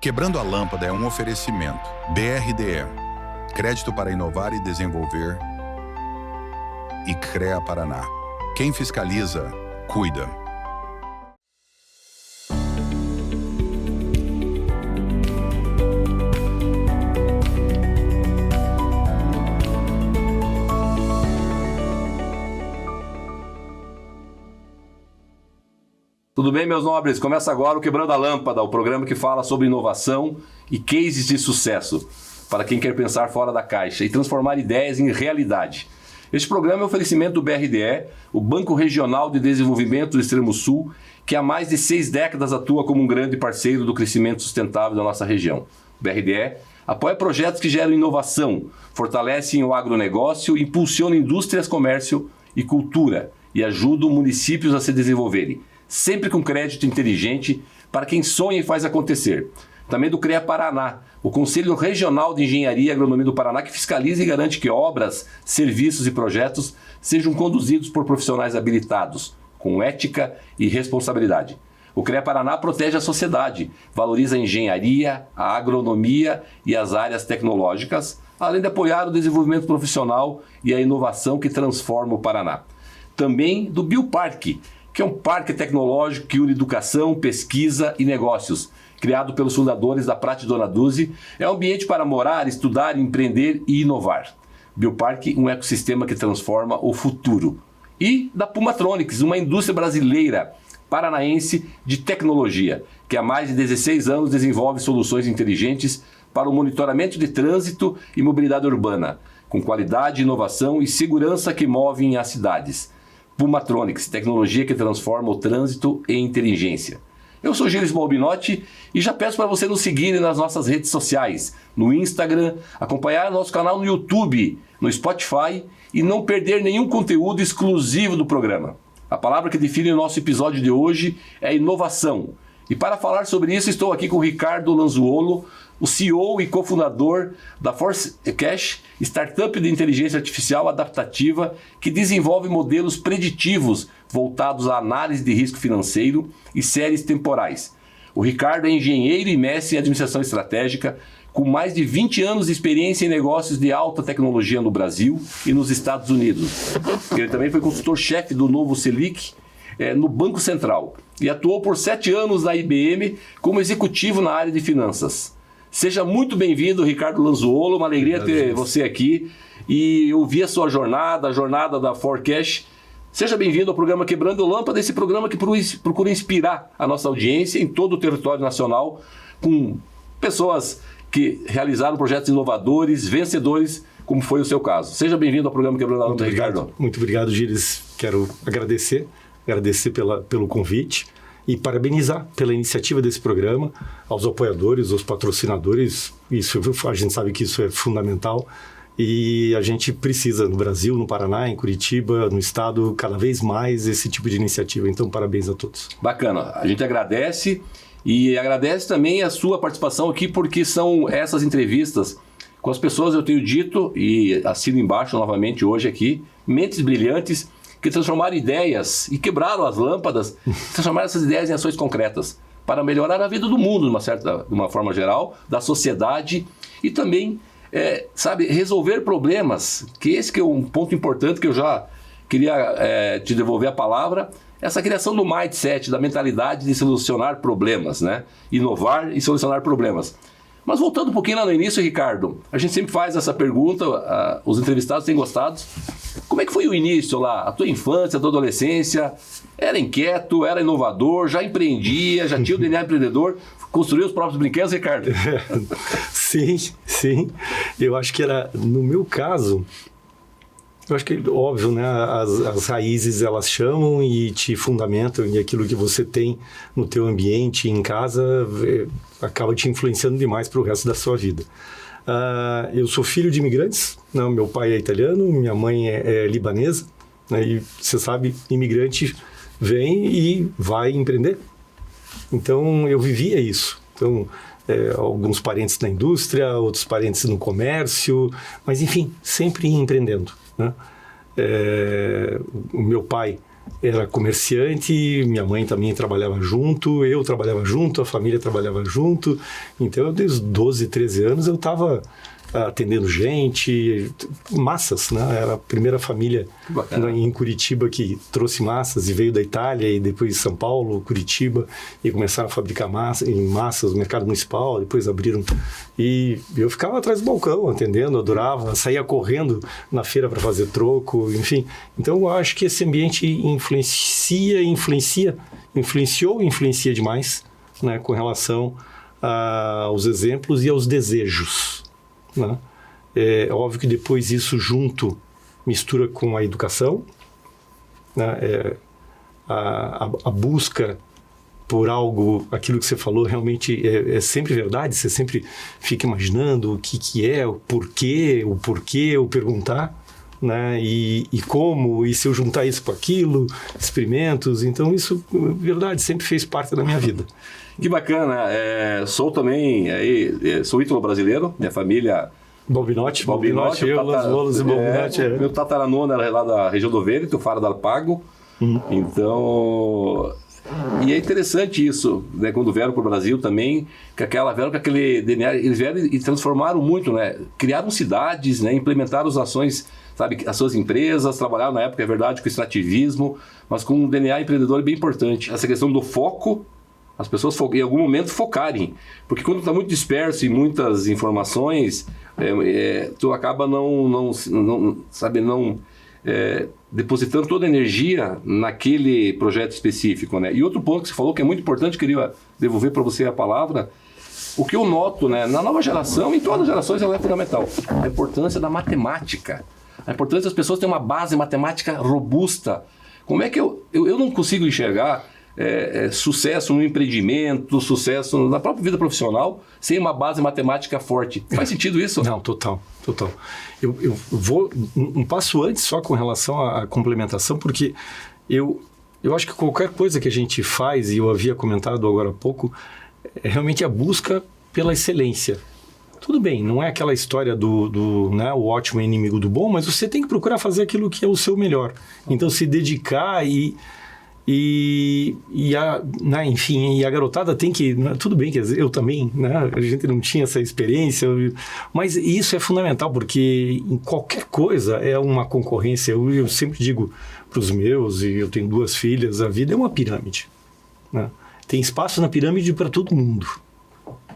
Quebrando a Lâmpada é um oferecimento. BRDE, Crédito para Inovar e Desenvolver, e CREA Paraná. Quem fiscaliza, cuida. Tudo bem, meus nobres? Começa agora o Quebrando a Lâmpada, o programa que fala sobre inovação e cases de sucesso, para quem quer pensar fora da caixa e transformar ideias em realidade. Este programa é um oferecimento do BRDE, o Banco Regional de Desenvolvimento do Extremo Sul, que há mais de 6 décadas atua como um grande parceiro do crescimento sustentável da nossa região. O BRDE apoia projetos que geram inovação, fortalecem o agronegócio, impulsionam indústrias, comércio e cultura e ajudam municípios a se desenvolverem, sempre com crédito inteligente para quem sonha e faz acontecer. Também do CREA Paraná, o Conselho Regional de Engenharia e Agronomia do Paraná, que fiscaliza e garante que obras, serviços e projetos sejam conduzidos por profissionais habilitados, com ética e responsabilidade. O CREA Paraná protege a sociedade, valoriza a engenharia, a agronomia e as áreas tecnológicas, além de apoiar o desenvolvimento profissional e a inovação que transforma o Paraná. Também do Bioparque, que é um parque tecnológico que une educação, pesquisa e negócios. Criado pelos fundadores da Prate Dona Duzi, é um ambiente para morar, estudar, empreender e inovar. Bioparque, um ecossistema que transforma o futuro. E da Pumatronics, uma indústria brasileira, paranaense de tecnologia, que há mais de 16 anos desenvolve soluções inteligentes para o monitoramento de trânsito e mobilidade urbana, com qualidade, inovação e segurança que movem as cidades. Pumatronics, tecnologia que transforma o trânsito em inteligência. Eu sou Gilles Malbinotti e já peço para você nos seguir nas nossas redes sociais, no Instagram, acompanhar nosso canal no YouTube, no Spotify e não perder nenhum conteúdo exclusivo do programa. A palavra que define o nosso episódio de hoje é inovação. E para falar sobre isso, estou aqui com o Ricardo Lanzuolo, o CEO e cofundador da ForceCash, startup de inteligência artificial adaptativa que desenvolve modelos preditivos voltados à análise de risco financeiro e séries temporais. O Ricardo é engenheiro e mestre em administração estratégica, com mais de 20 anos de experiência em negócios de alta tecnologia no Brasil e nos Estados Unidos. Ele também foi consultor-chefe do Novo Selic no Banco Central e atuou por 7 anos na IBM como executivo na área de finanças. Seja muito bem-vindo, Ricardo Lanzuolo, uma alegria ter você aqui e ouvir a sua jornada, a jornada da ForceCash. Seja bem-vindo ao programa Quebrando a Lâmpada, esse programa que procura inspirar a nossa audiência em todo o território nacional, com pessoas que realizaram projetos inovadores, vencedores, como foi o seu caso. Seja bem-vindo ao programa Quebrando a Lâmpada, Ricardo. Muito obrigado, Gilles. Quero agradecer pelo convite e parabenizar pela iniciativa desse programa, aos apoiadores, aos patrocinadores. A gente sabe que isso é fundamental e a gente precisa no Brasil, no Paraná, em Curitiba, no estado, cada vez mais esse tipo de iniciativa. Então, parabéns a todos. Bacana. A gente agradece e agradece também a sua participação aqui, porque são essas entrevistas com as pessoas, eu tenho dito, e assino embaixo novamente hoje aqui, mentes brilhantes, que transformaram ideias e quebraram as lâmpadas, transformaram essas ideias em ações concretas para melhorar a vida do mundo, de uma forma geral, da sociedade e também, resolver problemas, que esse que é um ponto importante que eu já queria te devolver a palavra, essa criação do mindset, da mentalidade de solucionar problemas, né? Inovar e solucionar problemas. Mas voltando um pouquinho lá no início, Ricardo, a gente sempre faz essa pergunta, os entrevistados têm gostado. Como é que foi o início lá? A tua infância, a tua adolescência? Era inquieto, era inovador, já empreendia, já tinha o DNA empreendedor, construiu os próprios brinquedos, Ricardo? Sim. Eu acho que era, no meu caso, eu acho que, óbvio, né? As raízes, elas chamam e te fundamentam, e aquilo que você tem no teu ambiente, em casa, acaba te influenciando demais para o resto da sua vida. Eu sou filho de imigrantes, né? Meu pai é italiano, minha mãe é libanesa, né? E você sabe, imigrante vem e vai empreender. Então, eu vivia isso. Então, alguns parentes na indústria, outros parentes no comércio, mas enfim, sempre empreendendo, né? O meu pai era comerciante, minha mãe também trabalhava junto, eu trabalhava junto, a família trabalhava junto. Então, desde os 12, 13 anos, eu estava atendendo gente, massas, né? Era a primeira família em Curitiba que trouxe massas e veio da Itália e depois São Paulo, Curitiba, e começaram a fabricar massas no mercado municipal, depois abriram. E eu ficava atrás do balcão atendendo, adorava, saía correndo na feira para fazer troco, enfim. Então eu acho que esse ambiente influencia demais, né, com relação aos exemplos e aos desejos. Né? É óbvio que depois isso junto mistura com a educação, né? A busca por algo, aquilo que você falou realmente é sempre verdade, você sempre fica imaginando o que é, o porquê, o perguntar, né? E como, e se eu juntar isso com aquilo, experimentos, então isso, verdade, sempre fez parte da minha vida. Que bacana, sou também, sou ítalo-brasileiro, minha família... Balbinotti, eu, Los Bolos e Balbinotti. Meu tataranono era lá da região do Vêneto, Faro del Pago, então... E é interessante isso, né, quando vieram para o Brasil também, vieram com aquele DNA, eles vieram e transformaram muito, né, criaram cidades, né, implementaram as ações, sabe, as suas empresas, trabalharam na época, é verdade, com extrativismo, mas com um DNA empreendedor bem importante. Essa questão do foco, as pessoas em algum momento focarem, porque quando está muito disperso em muitas informações, tu acaba não depositando toda a energia naquele projeto específico, né? E outro ponto que você falou que é muito importante, queria devolver para você a palavra, o que eu noto, né, na nova geração, em todas as gerações, ela é fundamental, a importância da matemática, a importância das pessoas terem uma base matemática robusta. Como é que eu não consigo enxergar sucesso no empreendimento, sucesso na própria vida profissional, sem uma base matemática forte? Faz sentido isso? Não, total. Eu vou um passo antes só com relação à complementação, porque eu acho que qualquer coisa que a gente faz, e eu havia comentado agora há pouco, é realmente a busca pela excelência. Tudo bem, não é aquela história né, o ótimo é inimigo do bom, mas você tem que procurar fazer aquilo que é o seu melhor. Então, se dedicar enfim, a garotada tem que... Tudo bem que eu também, né? A gente não tinha essa experiência, mas isso é fundamental, porque em qualquer coisa é uma concorrência. Eu sempre digo para os meus, e eu tenho 2 filhas, a vida é uma pirâmide, né? Tem espaço na pirâmide para todo mundo.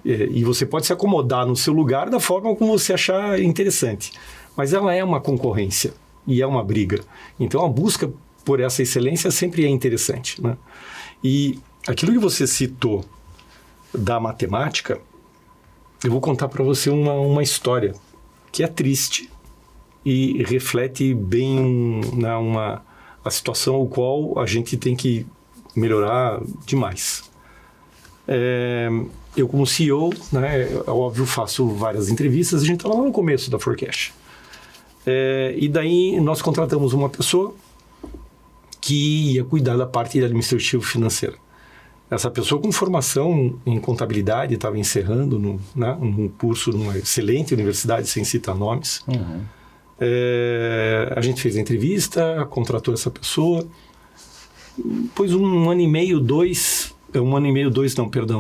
E você pode se acomodar no seu lugar da forma como você achar interessante. Mas ela é uma concorrência e é uma briga. Então a busca por essa excelência sempre é interessante, né? E aquilo que você citou da matemática, eu vou contar para você uma história que é triste e reflete bem a situação a qual a gente tem que melhorar demais. Eu como CEO, né, óbvio, faço várias entrevistas, a gente estava lá no começo da Forecast. E daí nós contratamos uma pessoa que ia cuidar da parte administrativa financeira. Essa pessoa com formação em contabilidade estava encerrando num curso numa excelente universidade, sem citar nomes. A gente fez a entrevista, contratou essa pessoa. Depois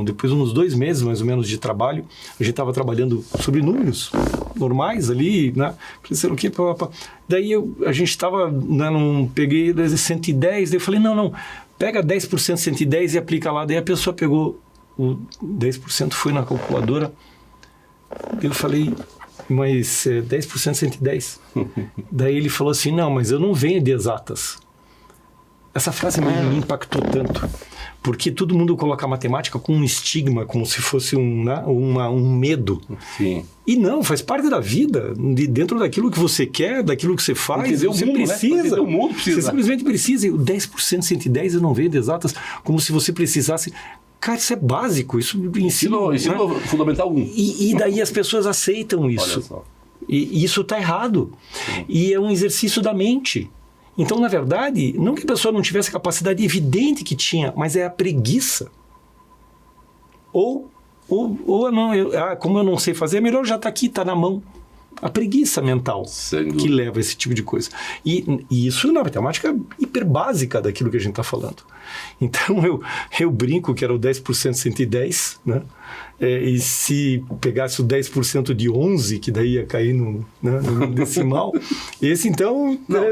depois uns 2 meses mais ou menos de trabalho, a gente estava trabalhando sobre números normais ali, né? Pensando o quê? Daí a gente estava, peguei 110, daí eu falei, não, pega 10% 110 e aplica lá. Daí a pessoa pegou o 10%, foi na calculadora, eu falei, mas 10% 110? Daí ele falou assim, não, mas eu não venho de exatas. Essa frase me impactou tanto, porque todo mundo coloca a matemática com um estigma, como se fosse um medo. Sim. E não, faz parte da vida, dentro daquilo que você quer, daquilo que você faz, você precisa. Né? O mundo precisa. Você simplesmente precisa. E o 10%, 110 eu não vejo de exatas, como se você precisasse... Cara, isso é básico, isso ensino fundamental 1. E daí as pessoas aceitam isso. Olha só. E isso está errado. Sim. E é um exercício da mente. Então, na verdade, não que a pessoa não tivesse capacidade, evidente que tinha, mas é a preguiça. Ou não, como eu não sei fazer, é melhor já estar aqui, está na mão. a preguiça mental que leva a esse tipo de coisa. E isso na matemática hiper básica daquilo que a gente está falando. Então eu brinco que era o 10% 110, né? E se pegasse o 10% de 11, que daí ia cair no decimal, esse então... Não,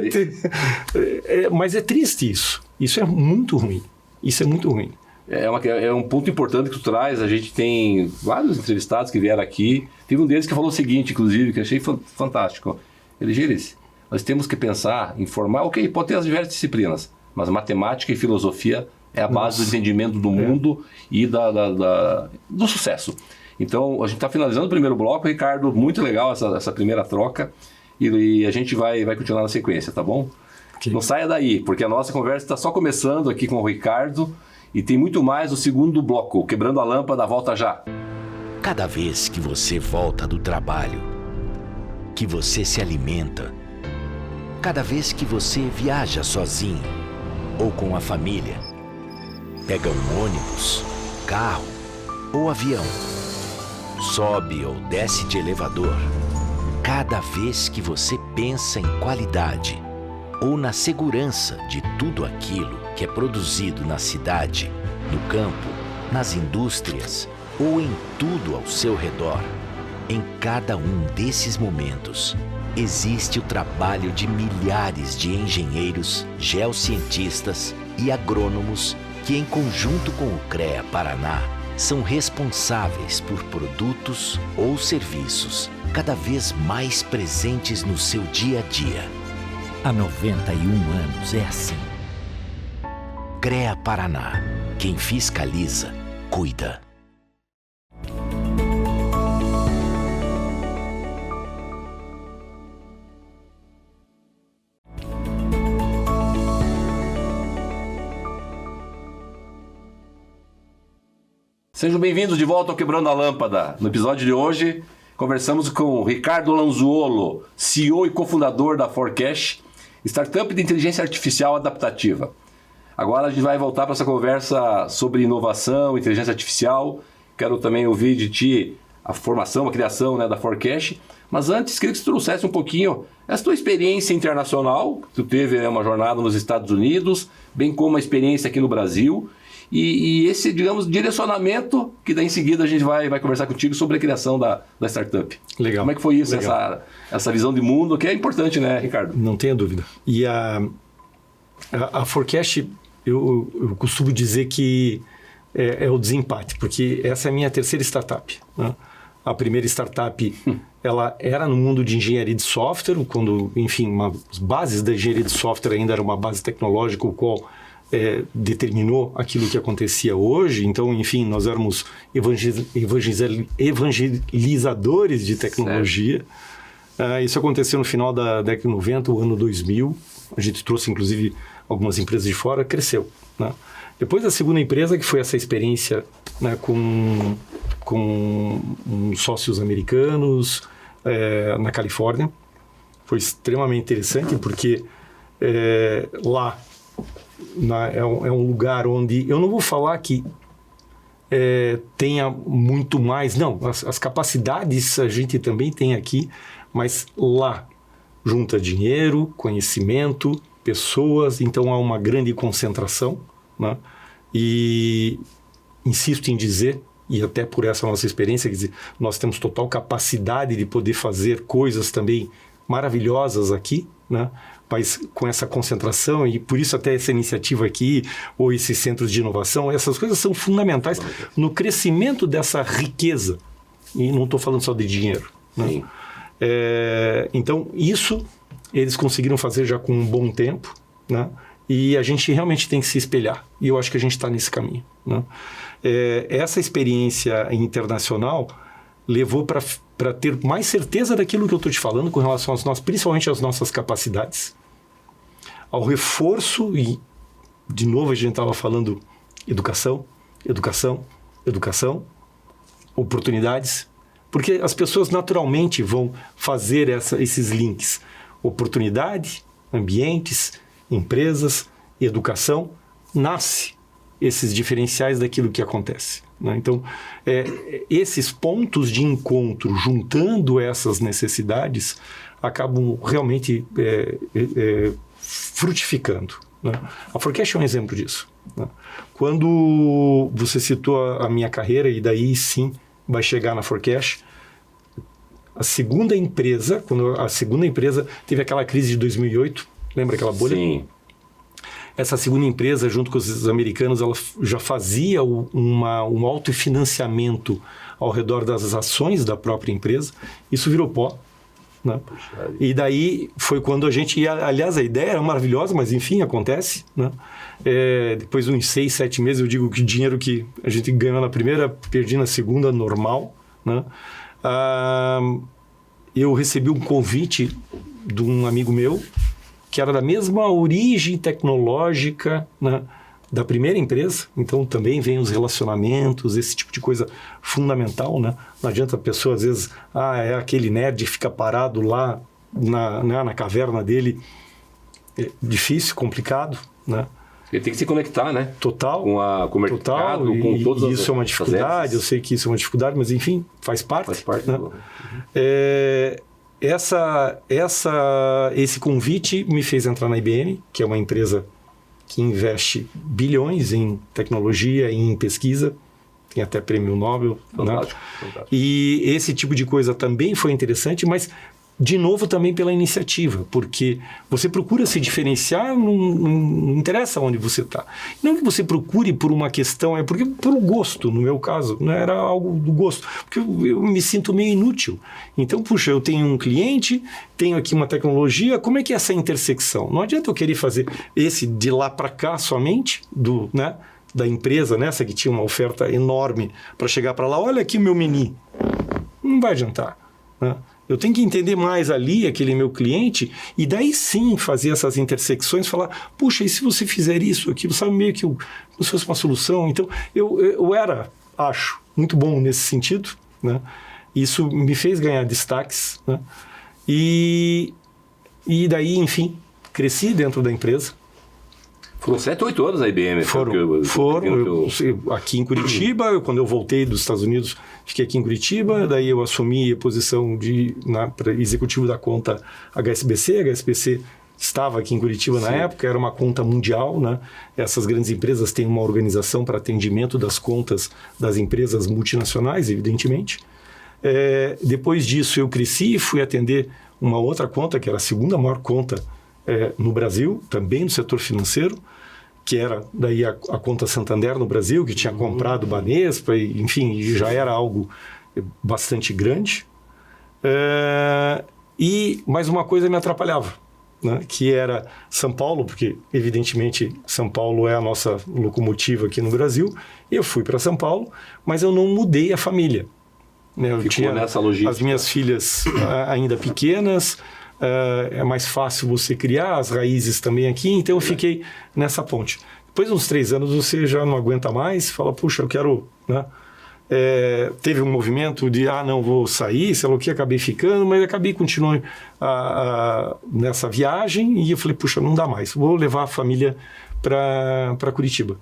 mas é triste isso. Isso é muito ruim. Isso é muito ruim. É um ponto importante que tu traz. A gente tem vários entrevistados que vieram aqui. Teve um deles que falou o seguinte, inclusive, que eu achei fantástico. Ele disse: nós temos que pensar em formar... Ok, pode ter as diversas disciplinas, mas matemática e filosofia é a base do entendimento do mundo e do sucesso. Então, a gente está finalizando o primeiro bloco. Ricardo, muito legal essa primeira troca. E a gente vai continuar na sequência, tá bom? Okay. Não saia daí, porque a nossa conversa está só começando aqui com o Ricardo. E tem muito mais no segundo bloco. Quebrando a Lâmpada, volta já. Cada vez que você volta do trabalho, que você se alimenta, cada vez que você viaja sozinho ou com a família, pega um ônibus, carro ou avião, sobe ou desce de elevador, cada vez que você pensa em qualidade ou na segurança de tudo aquilo que é produzido na cidade, no campo, nas indústrias ou em tudo ao seu redor, em cada um desses momentos, existe o trabalho de milhares de engenheiros, geocientistas e agrônomos que, em conjunto com o CREA Paraná, são responsáveis por produtos ou serviços cada vez mais presentes no seu dia a dia. Há 91 anos é assim. CREA Paraná. Quem fiscaliza, cuida. Sejam bem-vindos de volta ao Quebrando a Lâmpada. No episódio de hoje, conversamos com o Ricardo Lanzuolo, CEO e cofundador da Forecast, startup de inteligência artificial adaptativa. Agora a gente vai voltar para essa conversa sobre inovação, inteligência artificial. Quero também ouvir de ti a formação, a criação, né, da Forecast. Mas antes, queria que você trouxesse um pouquinho essa tua experiência internacional. Tu teve, né, uma jornada nos Estados Unidos, bem como uma experiência aqui no Brasil. E esse, digamos, direcionamento que daí em seguida a gente vai conversar contigo sobre a criação da startup. Legal. Como é que foi isso, essa visão de mundo, que é importante, né, Ricardo? Não tenha dúvida. E a Forecast, eu costumo dizer que é o desempate, porque essa é a minha terceira startup, né? A primeira startup, ela era no mundo de engenharia de software, quando, enfim, as bases da engenharia de software ainda era uma base tecnológica, o qual determinou aquilo que acontecia hoje. Então, enfim, nós éramos evangelizadores de tecnologia. Isso aconteceu no final da década de 90, o ano 2000. A gente trouxe, inclusive, algumas empresas de fora, cresceu, né? Depois da segunda empresa, que foi essa experiência, né, com sócios americanos na Califórnia, foi extremamente interessante, porque lá é um lugar onde, eu não vou falar que tenha muito mais, não, as capacidades a gente também tem aqui, mas lá junta dinheiro, conhecimento, pessoas, então há uma grande concentração, né? E insisto em dizer, e até por essa nossa experiência, quer dizer, nós temos total capacidade de poder fazer coisas também maravilhosas aqui, né? Mas com essa concentração, e por isso até essa iniciativa aqui, ou esses centros de inovação, essas coisas são fundamentais no crescimento dessa riqueza. E não estou falando só de dinheiro, né? Então, isso eles conseguiram fazer já com um bom tempo, né? E a gente realmente tem que se espelhar. E eu acho que a gente está nesse caminho, né? Essa experiência internacional levou para ter mais certeza daquilo que eu estou te falando com relação principalmente às nossas capacidades, ao reforço, e de novo a gente estava falando educação, oportunidades, porque as pessoas naturalmente vão fazer esses links. Oportunidade, ambientes, empresas, educação, nasce esses diferenciais daquilo que acontece, né? Então, esses pontos de encontro, juntando essas necessidades, acabam realmente frutificando, né? A Forecast é um exemplo disso, né? Quando você citou a minha carreira, e daí sim vai chegar na Forecast, quando a segunda empresa teve aquela crise de 2008, lembra aquela bolha? Sim. Essa segunda empresa, junto com os americanos, ela já fazia um autofinanciamento ao redor das ações da própria empresa. Isso virou pó, né? E daí foi quando a gente ia... Aliás, a ideia era maravilhosa, mas enfim, acontece, né? Depois de uns 6, 7 meses, eu digo que o dinheiro que a gente ganhou na primeira, perdi na segunda, normal, né? Eu recebi um convite de um amigo meu, que era da mesma origem tecnológica, né, da primeira empresa. Então também vem os relacionamentos, esse tipo de coisa fundamental, né? Não adianta a pessoa às vezes, é aquele nerd que fica parado lá na caverna dele. É difícil, complicado, né? Ele tem que se conectar, né? Total. Com o mercado, total, com todas as... isso é uma dificuldade, eu sei que isso é uma dificuldade, mas enfim, faz parte. Faz parte, né? Esse convite me fez entrar na IBM, que é uma empresa que investe bilhões em tecnologia e em pesquisa, tem até prêmio Nobel. Fantástico, né? fantástico. E esse tipo de coisa também foi interessante, mas de novo também pela iniciativa, porque você procura se diferenciar, não interessa onde você está. Não que você procure por uma questão, porque por um gosto, no meu caso, não era algo do gosto, porque eu me sinto meio inútil. Então, puxa, eu tenho um cliente, tenho aqui uma tecnologia, como é que é essa intersecção? Não adianta eu querer fazer esse de lá para cá somente, da empresa nessa que tinha uma oferta enorme para chegar para lá, olha aqui o meu mini. Não vai adiantar, né? Eu tenho que entender mais ali aquele meu cliente e daí sim fazer essas intersecções, falar, puxa, e se você fizer isso, aquilo, sabe, meio que como se fosse uma solução. Então, eu acho, muito bom nesse sentido, né? Isso me fez ganhar destaques, né? E daí, enfim, cresci dentro da empresa. Foram 7, 8 anos a IBM. Foram. Aqui em Curitiba, quando eu voltei dos Estados Unidos, fiquei aqui em Curitiba, daí eu assumi a posição de executivo da conta HSBC. A HSBC estava aqui em Curitiba na época, era uma conta mundial, né? Essas grandes empresas têm uma organização para atendimento das contas das empresas multinacionais, evidentemente. Depois disso eu cresci e fui atender uma outra conta, que era a segunda maior conta no Brasil, também no setor financeiro, que era daí a conta Santander no Brasil, que tinha comprado Banespa, enfim, já era algo bastante grande. E mais uma coisa me atrapalhava, né, que era São Paulo, porque evidentemente São Paulo é a nossa locomotiva aqui no Brasil. Eu fui para São Paulo, mas eu não mudei a família. Eu tinha nessa logística. As minhas filhas ainda pequenas. É mais fácil você criar as raízes também aqui, então eu fiquei nessa ponte. Depois de uns 3 anos você já não aguenta mais, fala, puxa, eu quero, né? Teve um movimento de, não, vou sair, sei lá o que, acabei ficando, mas acabei continuando nessa viagem e eu falei, puxa, não dá mais, vou levar a família para Curitiba.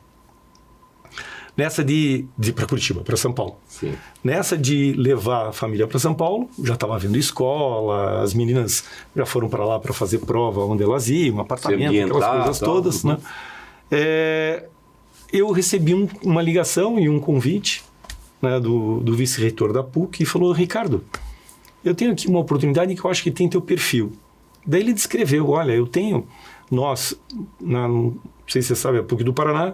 Nessa para Curitiba, para São Paulo. Sim. Nessa de levar a família para São Paulo, já estava havendo escola, as meninas já foram para lá para fazer prova onde elas iam, apartamento, aquelas coisas todas, né? Eu recebi uma ligação e um convite, né, do vice-reitor da PUC e falou, Ricardo, eu tenho aqui uma oportunidade que eu acho que tem teu perfil. Daí ele descreveu, olha, eu tenho, não sei se você sabe, a PUC do Paraná,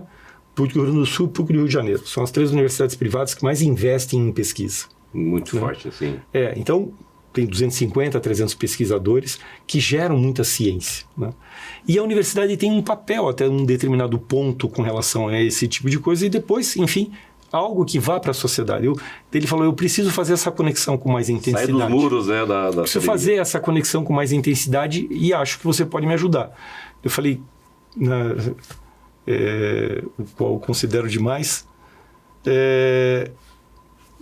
PUC do Rio Grande do Sul e PUC do Rio de Janeiro. São as 3 universidades privadas que mais investem em pesquisa. Muito forte, assim. Então, tem 250, 300 pesquisadores que geram muita ciência, né? E a universidade tem um papel até um determinado ponto com relação a esse tipo de coisa e depois, enfim, algo que vá para a sociedade. Ele falou, eu preciso fazer essa conexão com mais intensidade. Sai dos muros, né? Preciso fazer essa conexão com mais intensidade e acho que você pode me ajudar. Eu falei... o qual eu considero demais,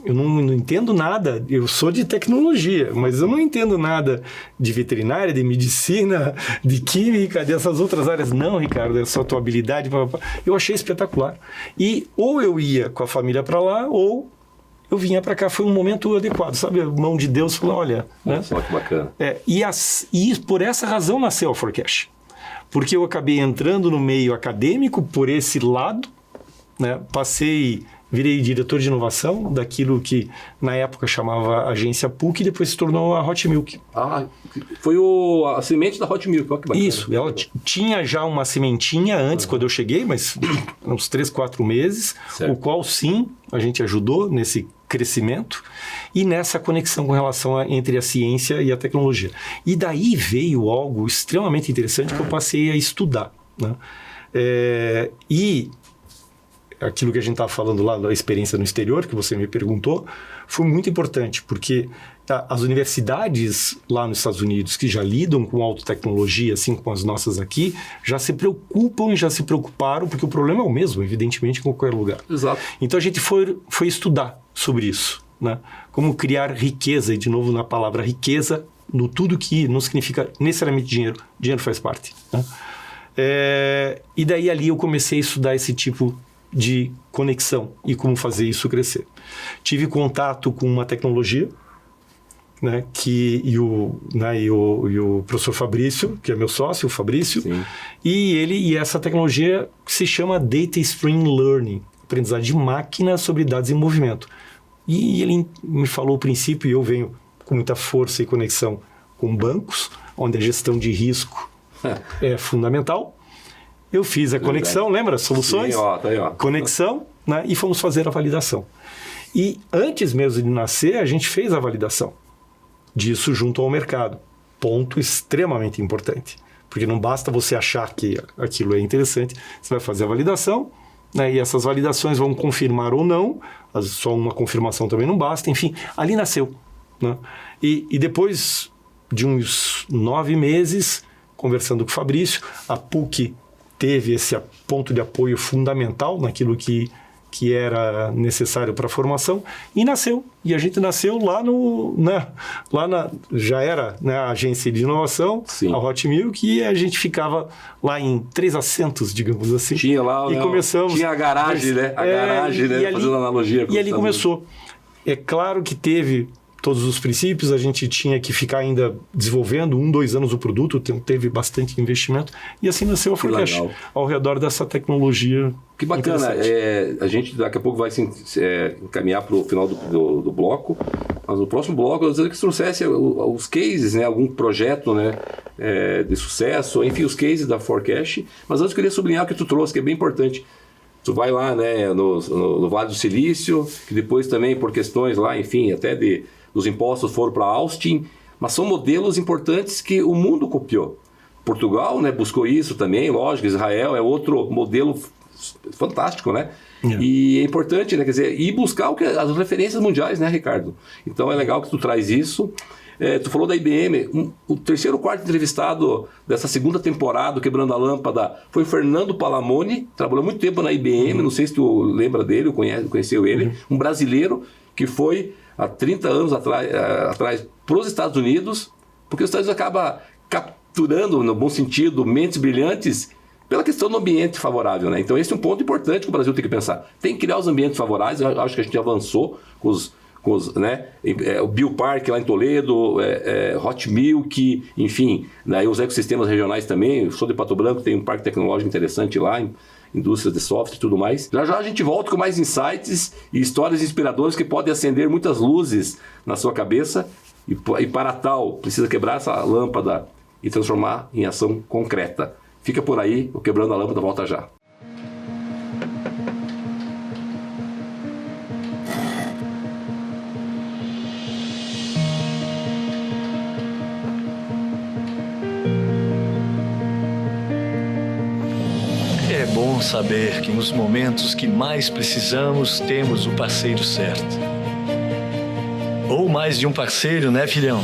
eu não entendo nada, eu sou de tecnologia, mas eu não entendo nada de veterinária, de medicina, de química, dessas outras áreas. Não, Ricardo, é só tua habilidade. Eu achei espetacular. E ou eu ia com a família para lá, ou eu vinha para cá. Foi um momento adequado, sabe? A mão de Deus falou, olha... Né? Só que bacana. E por essa razão nasceu a Forecast. Porque eu acabei entrando no meio acadêmico por esse lado, né? Virei diretor de inovação daquilo que na época chamava Agência PUC e depois se tornou a Hot Milk. Foi a semente da Hot Milk, olha que bacana. Isso, ela tinha já uma sementinha antes, quando eu cheguei, mas uns 3, 4 meses, certo. O qual sim, a gente ajudou nesse crescimento e nessa conexão com relação entre a ciência e a tecnologia. E daí veio algo extremamente interessante que eu passei a estudar, né? E aquilo que a gente estava falando lá da experiência no exterior, que você me perguntou, foi muito importante, porque as universidades lá nos Estados Unidos, que já lidam com autotecnologia, assim como as nossas aqui, já se preocupam e já se preocuparam, porque o problema é o mesmo, evidentemente, em qualquer lugar. Exato. Então a gente foi estudar sobre isso, né? Como criar riqueza, e de novo na palavra riqueza, no tudo que não significa necessariamente dinheiro. Dinheiro faz parte, né? E daí ali eu comecei a estudar esse tipo de conexão e como fazer isso crescer. Tive contato com uma tecnologia, né, e o professor Fabrício, que é meu sócio, o Fabrício, sim. E essa tecnologia se chama Data Stream Learning, aprendizagem de máquina sobre dados em movimento. E ele me falou o princípio, e eu venho com muita força e conexão com bancos, onde a gestão de risco é fundamental. Eu fiz a conexão, lembra? Soluções? Sim, tá aí, conexão, né? E fomos fazer a validação. E antes mesmo de nascer, a gente fez a validação disso junto ao mercado. Ponto extremamente importante. Porque não basta você achar que aquilo é interessante, você vai fazer a validação, né? E essas validações vão confirmar ou não, só uma confirmação também não basta, enfim, ali nasceu, né? E depois de uns 9 meses, conversando com o Fabrício, a PUC teve esse ponto de apoio fundamental naquilo que era necessário para a formação e nasceu. E a gente nasceu lá já era, né, a agência de inovação, sim. A Hot Milk, e a gente ficava lá em 3 assentos, digamos assim. Tinha lá, e começamos, tinha a garagem, né? A garagem, né? Ali, fazendo analogia. E ali começou. É claro que teve todos os princípios, a gente tinha que ficar ainda desenvolvendo 1, 2 anos o produto, teve bastante investimento, e assim nasceu a Forecast, ao redor dessa tecnologia. Que bacana, a gente daqui a pouco vai se encaminhar para o final do bloco, mas no próximo bloco eu gostaria que você trouxesse os cases, né, algum projeto, né, de sucesso, enfim, os cases da Forecast, mas antes eu queria sublinhar o que tu trouxe, que é bem importante. Tu vai lá, né, no Vale do Silício, que depois também por questões lá, enfim, até dos impostos foram para Austin, mas são modelos importantes que o mundo copiou. Portugal, né, buscou isso também, lógico, Israel é outro modelo fantástico, né? Yeah. E é importante, né, quer dizer, ir buscar as referências mundiais, né, Ricardo? Então é legal que tu traz isso. Tu falou da IBM, o terceiro ou quarto entrevistado dessa segunda temporada do Quebrando a Lâmpada foi o Fernando Palamoni, trabalhou muito tempo na IBM, não sei se tu lembra dele, conheceu ele, um brasileiro que foi há 30 anos atrás para os Estados Unidos, porque os Estados Unidos acaba capturando, no bom sentido, mentes brilhantes pela questão do ambiente favorável, né? Então esse é um ponto importante que o Brasil tem que pensar. Tem que criar os ambientes favoráveis, eu acho que a gente avançou com os, né? O Biopark lá em Toledo, Hot Milk, enfim, daí os ecossistemas regionais também. Eu sou de Pato Branco, tem um parque tecnológico interessante lá, indústrias de software e tudo mais. Já já a gente volta com mais insights e histórias inspiradoras que podem acender muitas luzes na sua cabeça e para tal, precisa quebrar essa lâmpada e transformar em ação concreta. Fica por aí, o Quebrando a Lâmpada volta já. É bom saber que nos momentos que mais precisamos, temos o parceiro certo. Ou mais de um parceiro, né, filhão?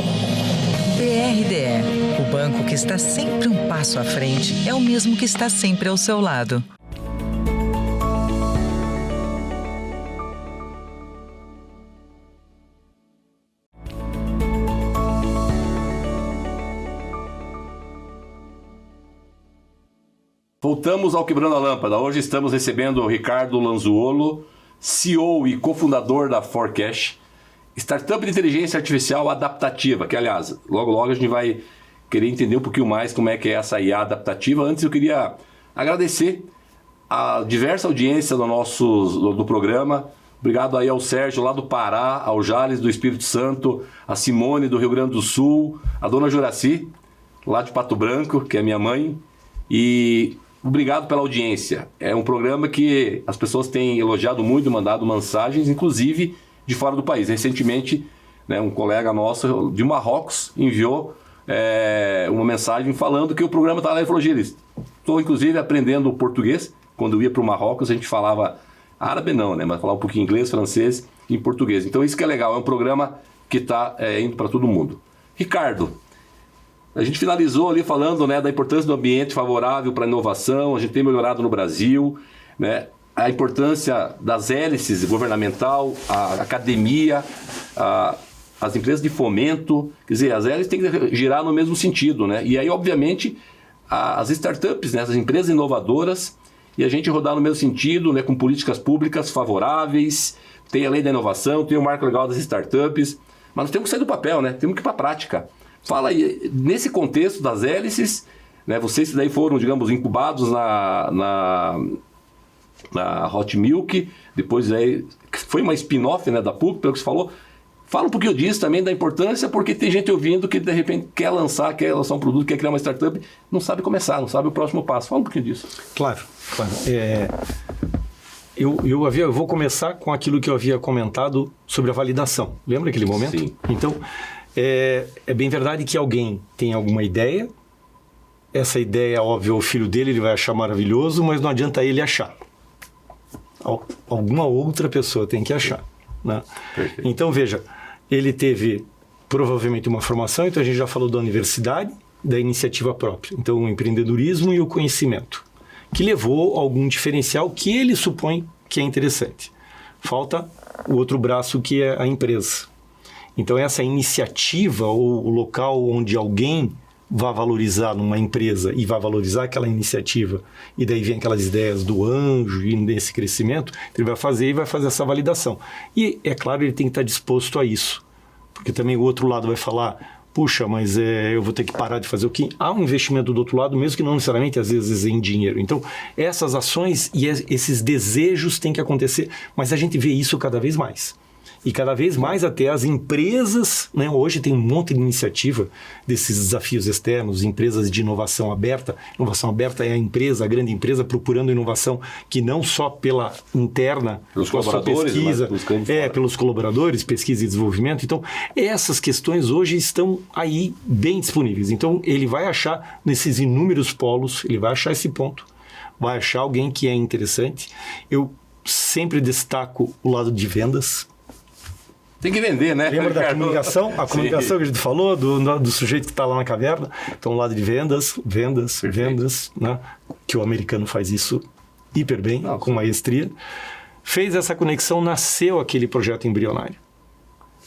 BRDE, o banco que está sempre um passo à frente, é o mesmo que está sempre ao seu lado. Voltamos ao Quebrando a Lâmpada. Hoje estamos recebendo o Ricardo Lanzuolo, CEO e cofundador da Forecash, startup de inteligência artificial adaptativa, que, aliás, logo a gente vai querer entender um pouquinho mais como é que é essa IA adaptativa. Antes eu queria agradecer a diversa audiência do programa. Obrigado aí ao Sérgio lá do Pará, ao Jales do Espírito Santo, a Simone do Rio Grande do Sul, a dona Juraci, lá de Pato Branco, que é minha mãe. E obrigado pela audiência. É um programa que as pessoas têm elogiado muito, mandado mensagens, inclusive de fora do país. Recentemente, né, um colega nosso de Marrocos enviou uma mensagem falando que o programa está lá e falou: Gilles, estou inclusive aprendendo português. Quando eu ia para o Marrocos, a gente falava árabe não, né, mas falava um pouquinho inglês, francês e português. Então isso que é legal, é um programa que está indo para todo mundo. Ricardo, a gente finalizou ali falando, né, da importância do ambiente favorável para a inovação. A gente tem melhorado no Brasil, né, a importância das hélices governamental, a academia, as empresas de fomento. Quer dizer, as hélices têm que girar no mesmo sentido, né? E aí, obviamente, as startups, né, as empresas inovadoras, e a gente rodar no mesmo sentido, né, com políticas públicas favoráveis. Tem a lei da inovação, tem o marco legal das startups, mas nós temos que sair do papel, né? Temos que ir para a prática. Fala aí, nesse contexto das hélices, né, vocês daí foram, digamos, incubados na Hot Milk, depois aí foi uma spin-off, né, da PUC, pelo que você falou. Fala um pouquinho disso também, da importância, porque tem gente ouvindo que de repente quer lançar um produto, quer criar uma startup, não sabe começar, não sabe o próximo passo. Fala um pouquinho disso. Claro. Eu vou começar com aquilo que eu havia comentado sobre a validação. Lembra aquele momento? Sim. Então, é bem verdade que alguém tem alguma ideia, essa ideia, óbvio, o filho dele ele vai achar maravilhoso, mas não adianta ele achar. Alguma outra pessoa tem que achar, né? Então, veja, ele teve provavelmente uma formação, então a gente já falou da universidade, da iniciativa própria. Então, o empreendedorismo e o conhecimento, que levou a algum diferencial que ele supõe que é interessante. Falta o outro braço, que é a empresa. Então, essa iniciativa ou o local onde alguém vai valorizar numa empresa e vai valorizar aquela iniciativa, e daí vem aquelas ideias do anjo e desse crescimento, ele vai fazer essa validação. E, é claro, ele tem que estar disposto a isso. Porque também o outro lado vai falar: puxa, mas eu vou ter que parar de fazer o quê? Há um investimento do outro lado, mesmo que não necessariamente, às vezes, em dinheiro. Então, essas ações e esses desejos têm que acontecer, mas a gente vê isso cada vez mais. E cada vez mais até as empresas, né, hoje tem um monte de iniciativa desses desafios externos, empresas de inovação aberta. Inovação aberta é a grande empresa procurando inovação que não só pela interna, pelos colaboradores, pesquisa, pelos colaboradores, pesquisa e desenvolvimento. Então, essas questões hoje estão aí bem disponíveis. Então, ele vai achar nesses inúmeros polos, ele vai achar esse ponto, vai achar alguém que é interessante. Eu sempre destaco o lado de vendas. Tem que vender, né? Lembra da comunicação? A comunicação que a gente falou, do sujeito que está lá na caverna. Então, o lado de vendas, né? Que o americano faz isso hiper bem, com maestria. Fez essa conexão, nasceu aquele projeto embrionário.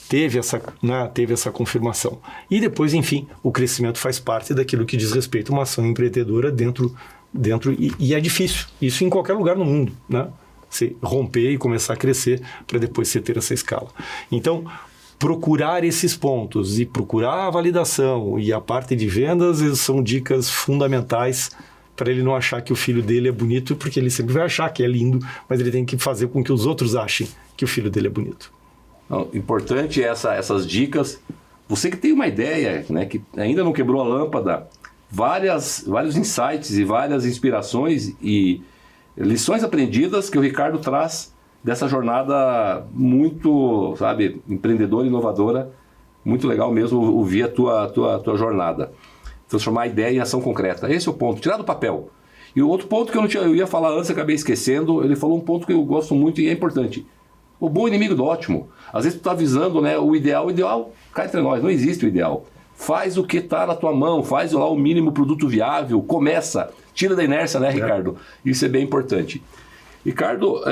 Teve essa confirmação. E depois, enfim, o crescimento faz parte daquilo que diz respeito a uma ação empreendedora dentro e é difícil. Isso em qualquer lugar no mundo, né? Você romper e começar a crescer para depois você ter essa escala. Então, procurar esses pontos e procurar a validação e a parte de vendas são dicas fundamentais para ele não achar que o filho dele é bonito, porque ele sempre vai achar que é lindo, mas ele tem que fazer com que os outros achem que o filho dele é bonito. Não, importante essas dicas. Você que tem uma ideia, né, que ainda não quebrou a lâmpada, vários insights e várias inspirações e lições aprendidas que o Ricardo traz dessa jornada muito, sabe, empreendedora, inovadora. Muito legal mesmo ouvir a tua jornada. Transformar a ideia em ação concreta. Esse é o ponto, tirar do papel. E o outro ponto que eu ia falar antes, acabei esquecendo, ele falou um ponto que eu gosto muito e é importante. O bom inimigo do ótimo. Às vezes tu está visando, né, o ideal cai entre nós, não existe o ideal. Faz o que está na tua mão, faz lá o mínimo produto viável, começa, tira da inércia, né, Ricardo? Isso é bem importante. Ricardo,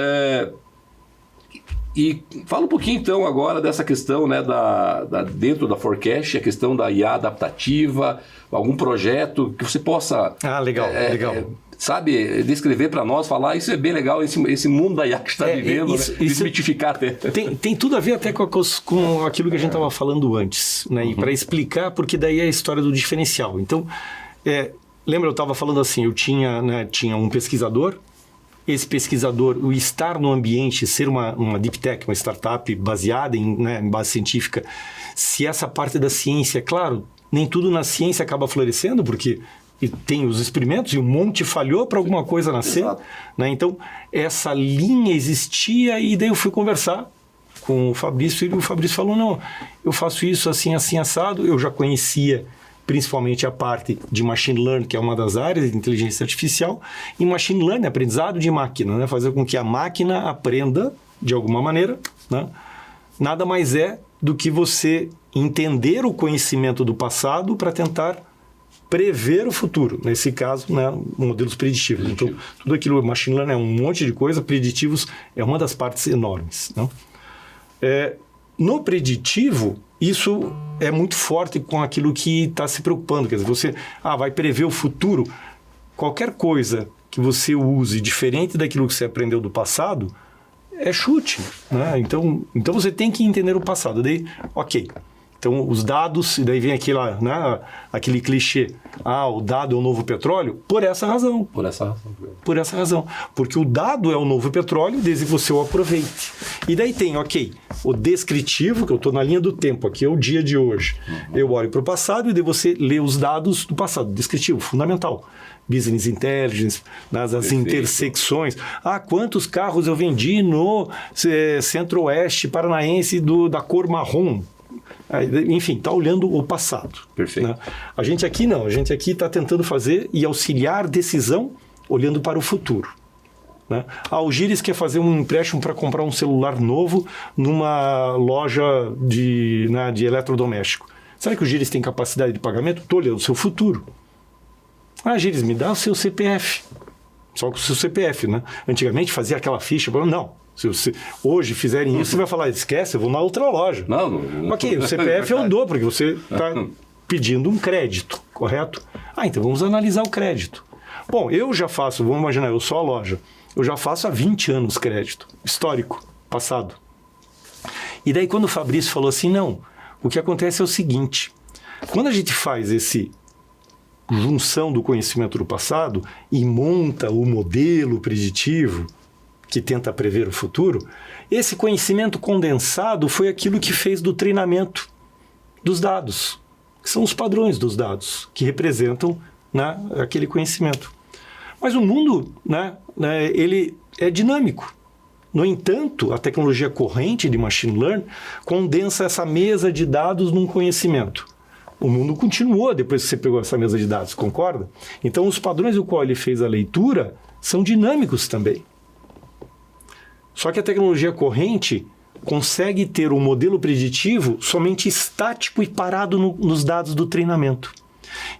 E fala um pouquinho então agora dessa questão, né, dentro da Forecast, a questão da IA adaptativa, algum projeto que você possa... legal. Sabe, descrever para nós, falar, isso é bem legal, esse mundo da IA que está vivendo, desmitificar até. Tem tudo a ver até com aquilo que a gente estava falando antes, né? E para explicar, porque daí é a história do diferencial. Então, lembra, eu estava falando assim, eu tinha um pesquisador, esse pesquisador, o estar no ambiente, ser uma deep tech, uma startup baseada em base científica, se essa parte da ciência, claro, nem tudo na ciência acaba florescendo, porque tem os experimentos e um monte falhou para alguma coisa nascer. Né? Então, essa linha existia e daí eu fui conversar com o Fabrício e o Fabrício falou, não, eu faço isso assim, assim, assado. Eu já conhecia principalmente a parte de machine learning, que é uma das áreas de inteligência artificial, e machine learning, aprendizado de máquina, né? Fazer com que a máquina aprenda de alguma maneira, né? Nada mais é do que você entender o conhecimento do passado para tentar prever o futuro. Nesse caso, né, modelos preditivos. Então, tudo aquilo, machine learning é um monte de coisa, preditivos é uma das partes enormes. Né? No preditivo, isso é muito forte com aquilo que está se preocupando. Quer dizer, você vai prever o futuro. Qualquer coisa que você use diferente daquilo que você aprendeu do passado é chute. Né? Então você tem que entender o passado. Daí, ok. Então, os dados, e daí vem aquele clichê, o dado é o novo petróleo, por essa razão. Por essa razão. Porque o dado é o novo petróleo, desde que você o aproveite. E daí tem, o descritivo, que eu estou na linha do tempo, aqui é o dia de hoje. Eu olho para o passado e daí você lê os dados do passado. Descritivo, fundamental. Business Intelligence, as intersecções. Quantos carros eu vendi no centro-oeste paranaense da cor marrom? Enfim, está olhando o passado. Perfeito. Né? A gente aqui não, a gente aqui está tentando fazer e auxiliar decisão olhando para o futuro. Né? O Gires quer fazer um empréstimo para comprar um celular novo numa loja de eletrodoméstico. Será que o Gires tem capacidade de pagamento? Estou olhando o seu futuro. Gires, me dá o seu CPF. Só com o seu CPF, né? Antigamente fazia aquela ficha, não. Se você hoje fizerem isso, você vai falar, esquece, eu vou na outra loja. Não. Ok, o CPF eu dou, porque você está pedindo um crédito, correto? Então vamos analisar o crédito. Bom, eu já faço, vamos imaginar, eu sou a loja, eu já faço há 20 anos crédito, histórico, passado. E daí quando o Fabrício falou assim, não, o que acontece é o seguinte, quando a gente faz esse junção do conhecimento do passado e monta o modelo preditivo, que tenta prever o futuro, esse conhecimento condensado foi aquilo que fez do treinamento dos dados, que são os padrões dos dados, que representam aquele conhecimento. Mas o mundo, ele é dinâmico. No entanto, a tecnologia corrente de machine learning condensa essa mesa de dados num conhecimento. O mundo continuou depois que você pegou essa mesa de dados, concorda? Então, os padrões do qual ele fez a leitura são dinâmicos também. Só que a tecnologia corrente consegue ter um modelo preditivo somente estático e parado nos dados do treinamento.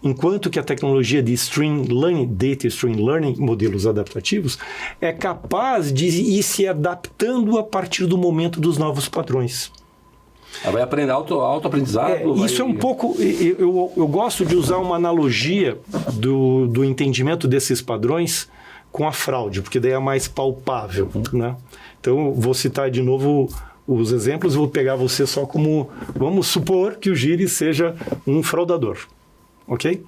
Enquanto que a tecnologia de String Learning, Data String Learning, modelos adaptativos, é capaz de ir se adaptando a partir do momento dos novos padrões. Ela vai aprender autoaprendizado. Isso é um pouco... Eu gosto de usar uma analogia do entendimento desses padrões com a fraude, porque daí é mais palpável, né? Então, vou citar de novo os exemplos, vou pegar você só como... Vamos supor que o Gires seja um fraudador, ok?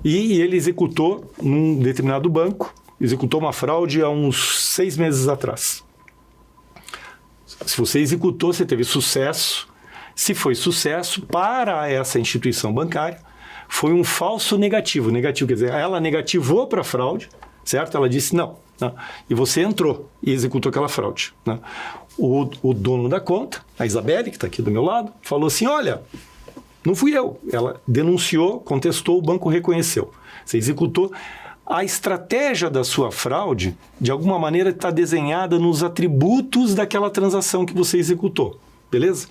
E ele executou, num determinado banco, executou uma fraude há uns 6 meses atrás. Se você executou, você teve sucesso. Se foi sucesso, para essa instituição bancária, foi um falso negativo. Negativo quer dizer, ela negativou para a fraude, certo? Ela disse não. E você entrou e executou aquela fraude. Né? O dono da conta, a Isabelle, que está aqui do meu lado, falou assim, olha, não fui eu. Ela denunciou, contestou, o banco reconheceu. Você executou. A estratégia da sua fraude, de alguma maneira, está desenhada nos atributos daquela transação que você executou. Beleza?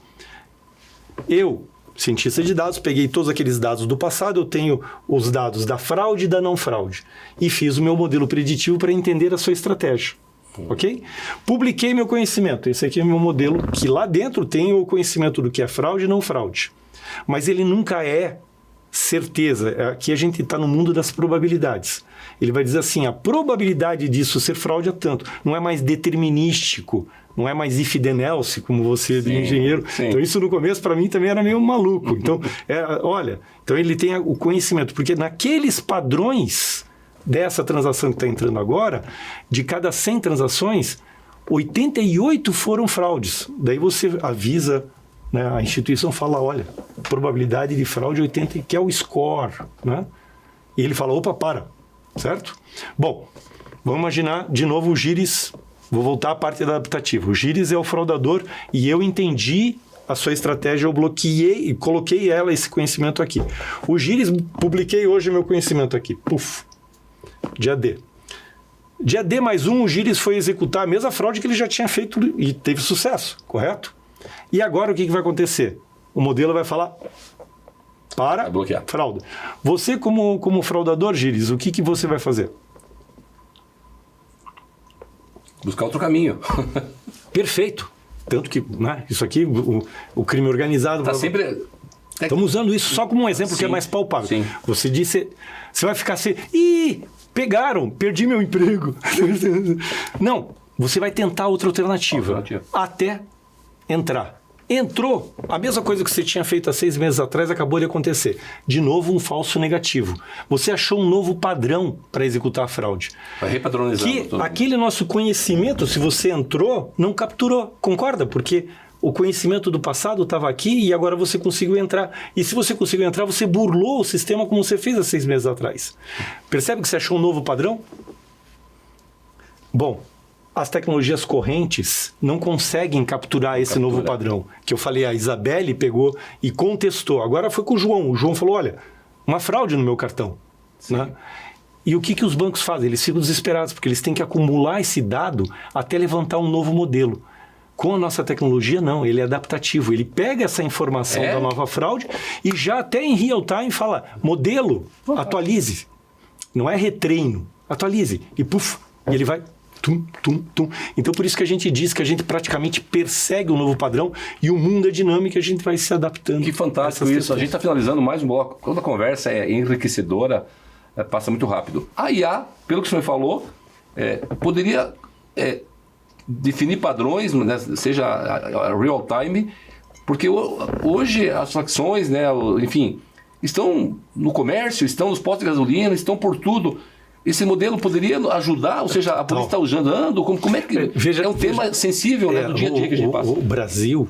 Eu, cientista de dados, peguei todos aqueles dados do passado, eu tenho os dados da fraude e da não fraude. E fiz o meu modelo preditivo para entender a sua estratégia. Ok? Publiquei meu conhecimento. Esse aqui é meu modelo, que lá dentro tem o conhecimento do que é fraude e não fraude. Mas ele nunca é certeza. Aqui a gente está no mundo das probabilidades. Ele vai dizer assim, a probabilidade disso ser fraude é tanto. Não é mais determinístico, não é mais if then else, como você de engenheiro. Sim. Então isso no começo para mim também era meio maluco. Então, olha, então ele tem o conhecimento, porque naqueles padrões dessa transação que está entrando agora, de cada 100 transações, 88 foram fraudes. Daí você avisa, né, a instituição fala, olha, probabilidade de fraude 80, que é o score, né? E ele fala, opa, para, certo? Bom, vamos imaginar de novo o Gires, vou voltar à parte adaptativa. O Gires é o fraudador e eu entendi a sua estratégia, eu bloqueei e coloquei esse conhecimento aqui. O Gires, publiquei hoje meu conhecimento aqui, puf, dia D. Dia D mais um, o Gires foi executar a mesma fraude que ele já tinha feito e teve sucesso, correto? E agora o que vai acontecer? O modelo vai falar para fraude. Você como fraudador, Gires, o que você vai fazer? Buscar outro caminho. Perfeito. Tanto que, né, isso aqui, o crime organizado... Está sempre... Estamos usando isso só como um exemplo que é mais palpável. Sim. Você disse, você vai ficar assim, pegaram, perdi meu emprego. Não, você vai tentar outra alternativa. Até entrar. Entrou, a mesma coisa que você tinha feito há 6 meses atrás acabou de acontecer. De novo, um falso negativo. Você achou um novo padrão para executar a fraude. Vai repadronizando. Que aquele nosso conhecimento, se você entrou, não capturou. Concorda? Porque o conhecimento do passado estava aqui e agora você conseguiu entrar. E se você conseguiu entrar, você burlou o sistema como você fez há 6 meses atrás. Percebe que você achou um novo padrão? Bom, as tecnologias correntes não conseguem capturar esse novo padrão. Que eu falei, a Isabelle pegou e contestou. Agora foi com o João. O João falou, olha, uma fraude no meu cartão. Né? E o que os bancos fazem? Eles ficam desesperados, porque eles têm que acumular esse dado até levantar um novo modelo. Com a nossa tecnologia, não. Ele é adaptativo. Ele pega essa informação da nova fraude e já até em real time fala, modelo, atualize. Não é retreino. Atualize. E puf, e ele vai... Tum, tum, tum. Então, por isso que a gente diz que a gente praticamente persegue um novo padrão e o mundo é dinâmico e a gente vai se adaptando. Que fantástico isso. Questões. A gente está finalizando mais um bloco. Quando a conversa é enriquecedora, passa muito rápido. A IA, pelo que o senhor falou, poderia definir padrões, né, seja real time, porque hoje as facções, né, enfim, estão no comércio, estão nos postos de gasolina, estão por tudo. Esse modelo poderia ajudar, ou seja, a polícia está usando, como é que... é um tema sensível, né, do dia a dia que a gente passa. O Brasil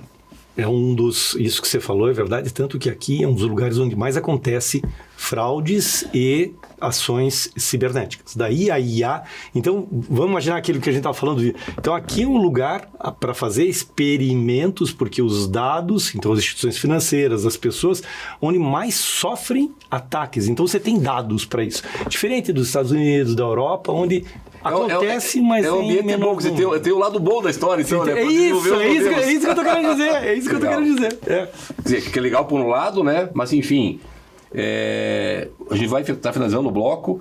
é um dos... Isso que você falou é verdade, tanto que aqui é um dos lugares onde mais acontece fraudes e ações cibernéticas. Daí a IA... Então, vamos imaginar aquilo que a gente estava falando. Então, aqui é um lugar para fazer experimentos, porque os dados, então as instituições financeiras, as pessoas, onde mais sofrem ataques. Então, você tem dados para isso. Diferente dos Estados Unidos, da Europa, onde acontece, mas é um ambiente bom, que você tem o lado bom da história. Então, né? É isso que eu estou querendo dizer. É isso que eu estou querendo dizer. Quer dizer, que é legal por um lado, né? Mas, enfim... a gente vai estar finalizando o bloco.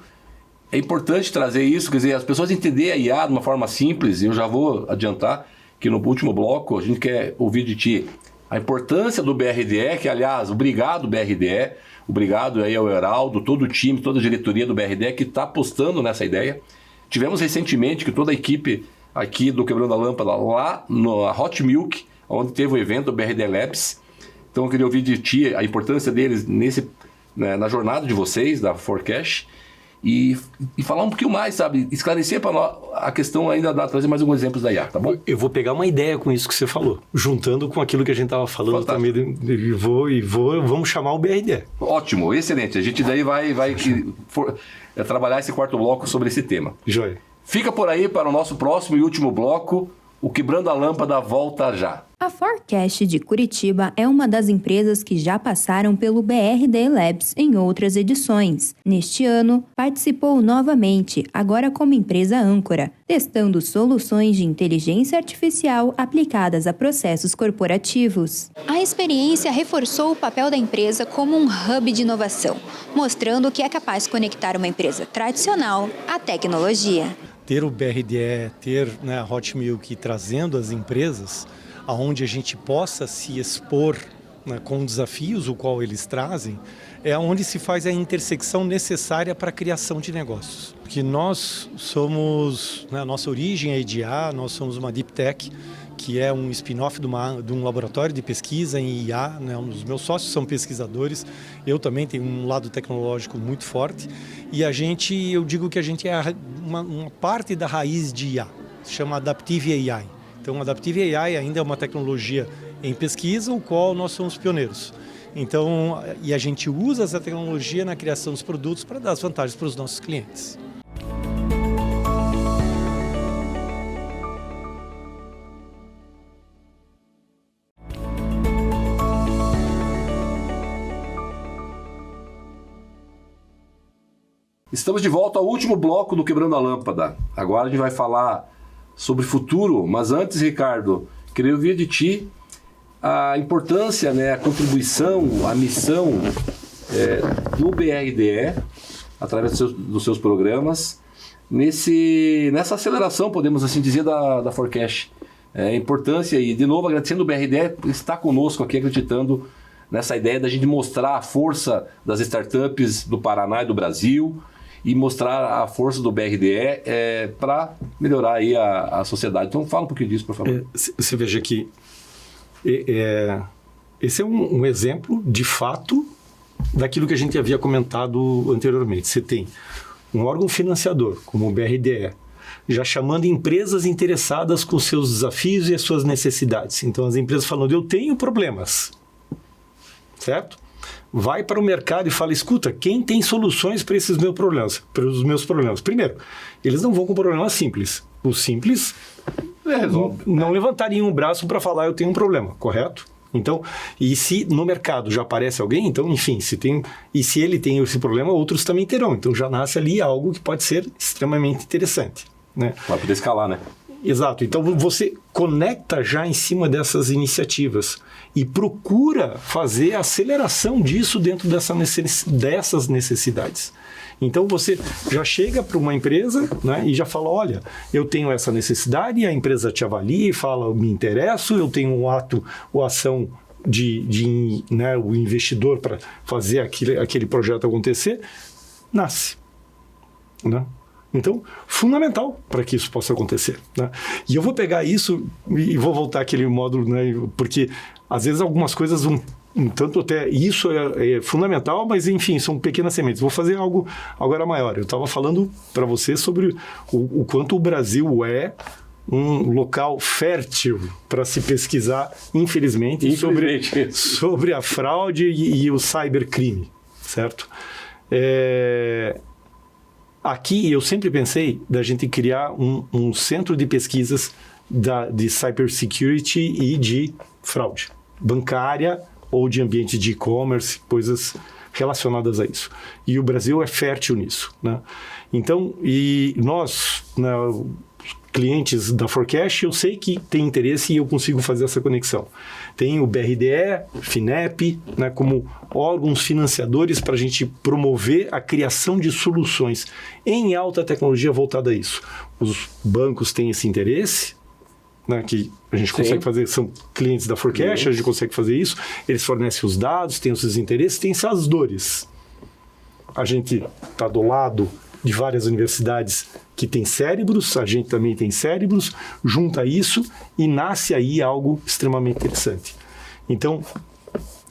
É importante trazer isso, quer dizer, as pessoas entenderem a IA de uma forma simples. Eu já vou adiantar que no último bloco a gente quer ouvir de ti a importância do BRDE, que aliás, obrigado BRDE, obrigado aí ao Heraldo, todo o time, toda a diretoria do BRDE que está apostando nessa ideia. Tivemos recentemente que toda a equipe aqui do Quebrando a Lâmpada lá na Hot Milk, onde teve o evento do BRDE Labs. Então eu queria ouvir de ti a importância deles na jornada de vocês, da Forecast, e falar um pouquinho mais, sabe? Esclarecer para nós a questão ainda, trazer mais alguns exemplos da IA, tá bom? Eu vou pegar uma ideia com isso que você falou, juntando com aquilo que a gente estava falando. Fantástico. Também, vamos chamar o BRDE. Ótimo, excelente. A gente daí vai trabalhar esse quarto bloco sobre esse tema. Joia. Fica por aí para o nosso próximo e último bloco, o Quebrando a Lâmpada volta já. A Forecast de Curitiba é uma das empresas que já passaram pelo BRDE Labs em outras edições. Neste ano, participou novamente, agora como empresa âncora, testando soluções de inteligência artificial aplicadas a processos corporativos. A experiência reforçou o papel da empresa como um hub de inovação, mostrando que é capaz de conectar uma empresa tradicional à tecnologia. ter o BRDE, ter, né, a Hot Milk trazendo as empresas aonde a gente possa se expor, né, com desafios o qual eles trazem, é onde se faz a intersecção necessária para a criação de negócios. Porque nós somos, né, a nossa origem é EDA, nós somos uma Deep Tech, que é um spin-off de um laboratório de pesquisa em IA, né? Os meus sócios são pesquisadores, eu também tenho um lado tecnológico muito forte, e eu digo que a gente é uma parte da raiz de IA, se chama Adaptive AI. Então, Adaptive AI ainda é uma tecnologia em pesquisa, o qual nós somos pioneiros. Então, e a gente usa essa tecnologia na criação dos produtos para dar as vantagens para os nossos clientes. Estamos de volta ao último bloco do Quebrando a Lâmpada. Agora a gente vai falar sobre futuro, mas antes, Ricardo, queria ouvir de ti a importância, né, a contribuição, a missão do BRDE, através dos seus programas, nessa aceleração, podemos assim dizer, da Forecast. A importância, e de novo agradecendo o BRDE, estar conosco aqui, acreditando nessa ideia da gente mostrar a força das startups do Paraná e do Brasil, e mostrar a força do BRDE para melhorar aí a sociedade. Então fala um pouquinho disso, por favor. Você veja que esse é um exemplo, de fato, daquilo que a gente havia comentado anteriormente. Você tem um órgão financiador, como o BRDE, já chamando empresas interessadas com seus desafios e as suas necessidades. Então as empresas falando, eu tenho problemas, certo? Vai para o mercado e fala, escuta, quem tem soluções para esses meus problemas? Para os meus problemas. Primeiro, eles não vão com problemas simples. Os simples não levantariam o braço para falar, eu tenho um problema, correto? Então, e se no mercado já aparece alguém, então, enfim, se ele tem esse problema, outros também terão. Então já nasce ali algo que pode ser extremamente interessante, né? Vai poder escalar, né? Exato. Então você conecta já em cima dessas iniciativas e procura fazer a aceleração disso dentro dessas necessidades. Então você já chega para uma empresa, né, e já fala, olha, eu tenho essa necessidade, e a empresa te avalia e fala, eu me interesso, eu tenho um ato ou ação né, o investidor para fazer aquele projeto acontecer, nasce, né? Então, fundamental para que isso possa acontecer, né? E eu vou pegar isso e vou voltar àquele módulo, né? Porque às vezes algumas coisas, tanto até isso é fundamental, mas enfim, são pequenas sementes. Vou fazer algo agora maior. Eu estava falando para você sobre o quanto o Brasil é um local fértil para se pesquisar, infelizmente. Sobre a fraude e o cybercrime, certo? Aqui eu sempre pensei da gente criar um centro de pesquisas de cybersecurity e de fraude bancária ou de ambiente de e-commerce, coisas relacionadas a isso. E o Brasil é fértil nisso, né? Então, e nós, né, clientes da Forecast, eu sei que tem interesse e eu consigo fazer essa conexão. Tem o BRDE, FINEP, né, como órgãos financiadores para a gente promover a criação de soluções em alta tecnologia voltada a isso. Os bancos têm esse interesse, né, que a gente consegue fazer, são clientes da Forecast, a gente consegue fazer isso, eles fornecem os dados, têm os seus interesses, têm suas dores. A gente está do lado de várias universidades que têm cérebros, a gente também tem cérebros, junta isso e nasce aí algo extremamente interessante. Então,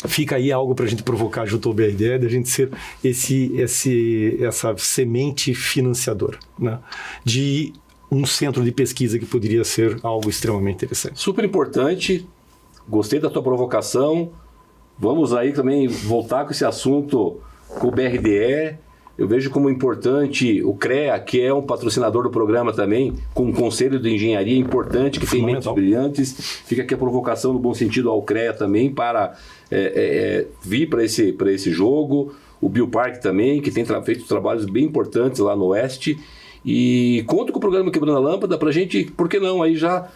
fica aí algo para a gente provocar junto ao BRDE, da gente ser essa semente financiadora, né, de um centro de pesquisa que poderia ser algo extremamente interessante. Super importante, gostei da tua provocação. Vamos aí também voltar com esse assunto com o BRDE. Eu vejo como importante o CREA, que é um patrocinador do programa também, com um conselho de engenharia importante, que tem mentes brilhantes. Fica aqui a provocação no bom sentido ao CREA também para vir para esse jogo. O Biopark também, que tem feito trabalhos bem importantes lá no Oeste. E conto com o programa Quebrando a Lâmpada para a gente, por que não, aí já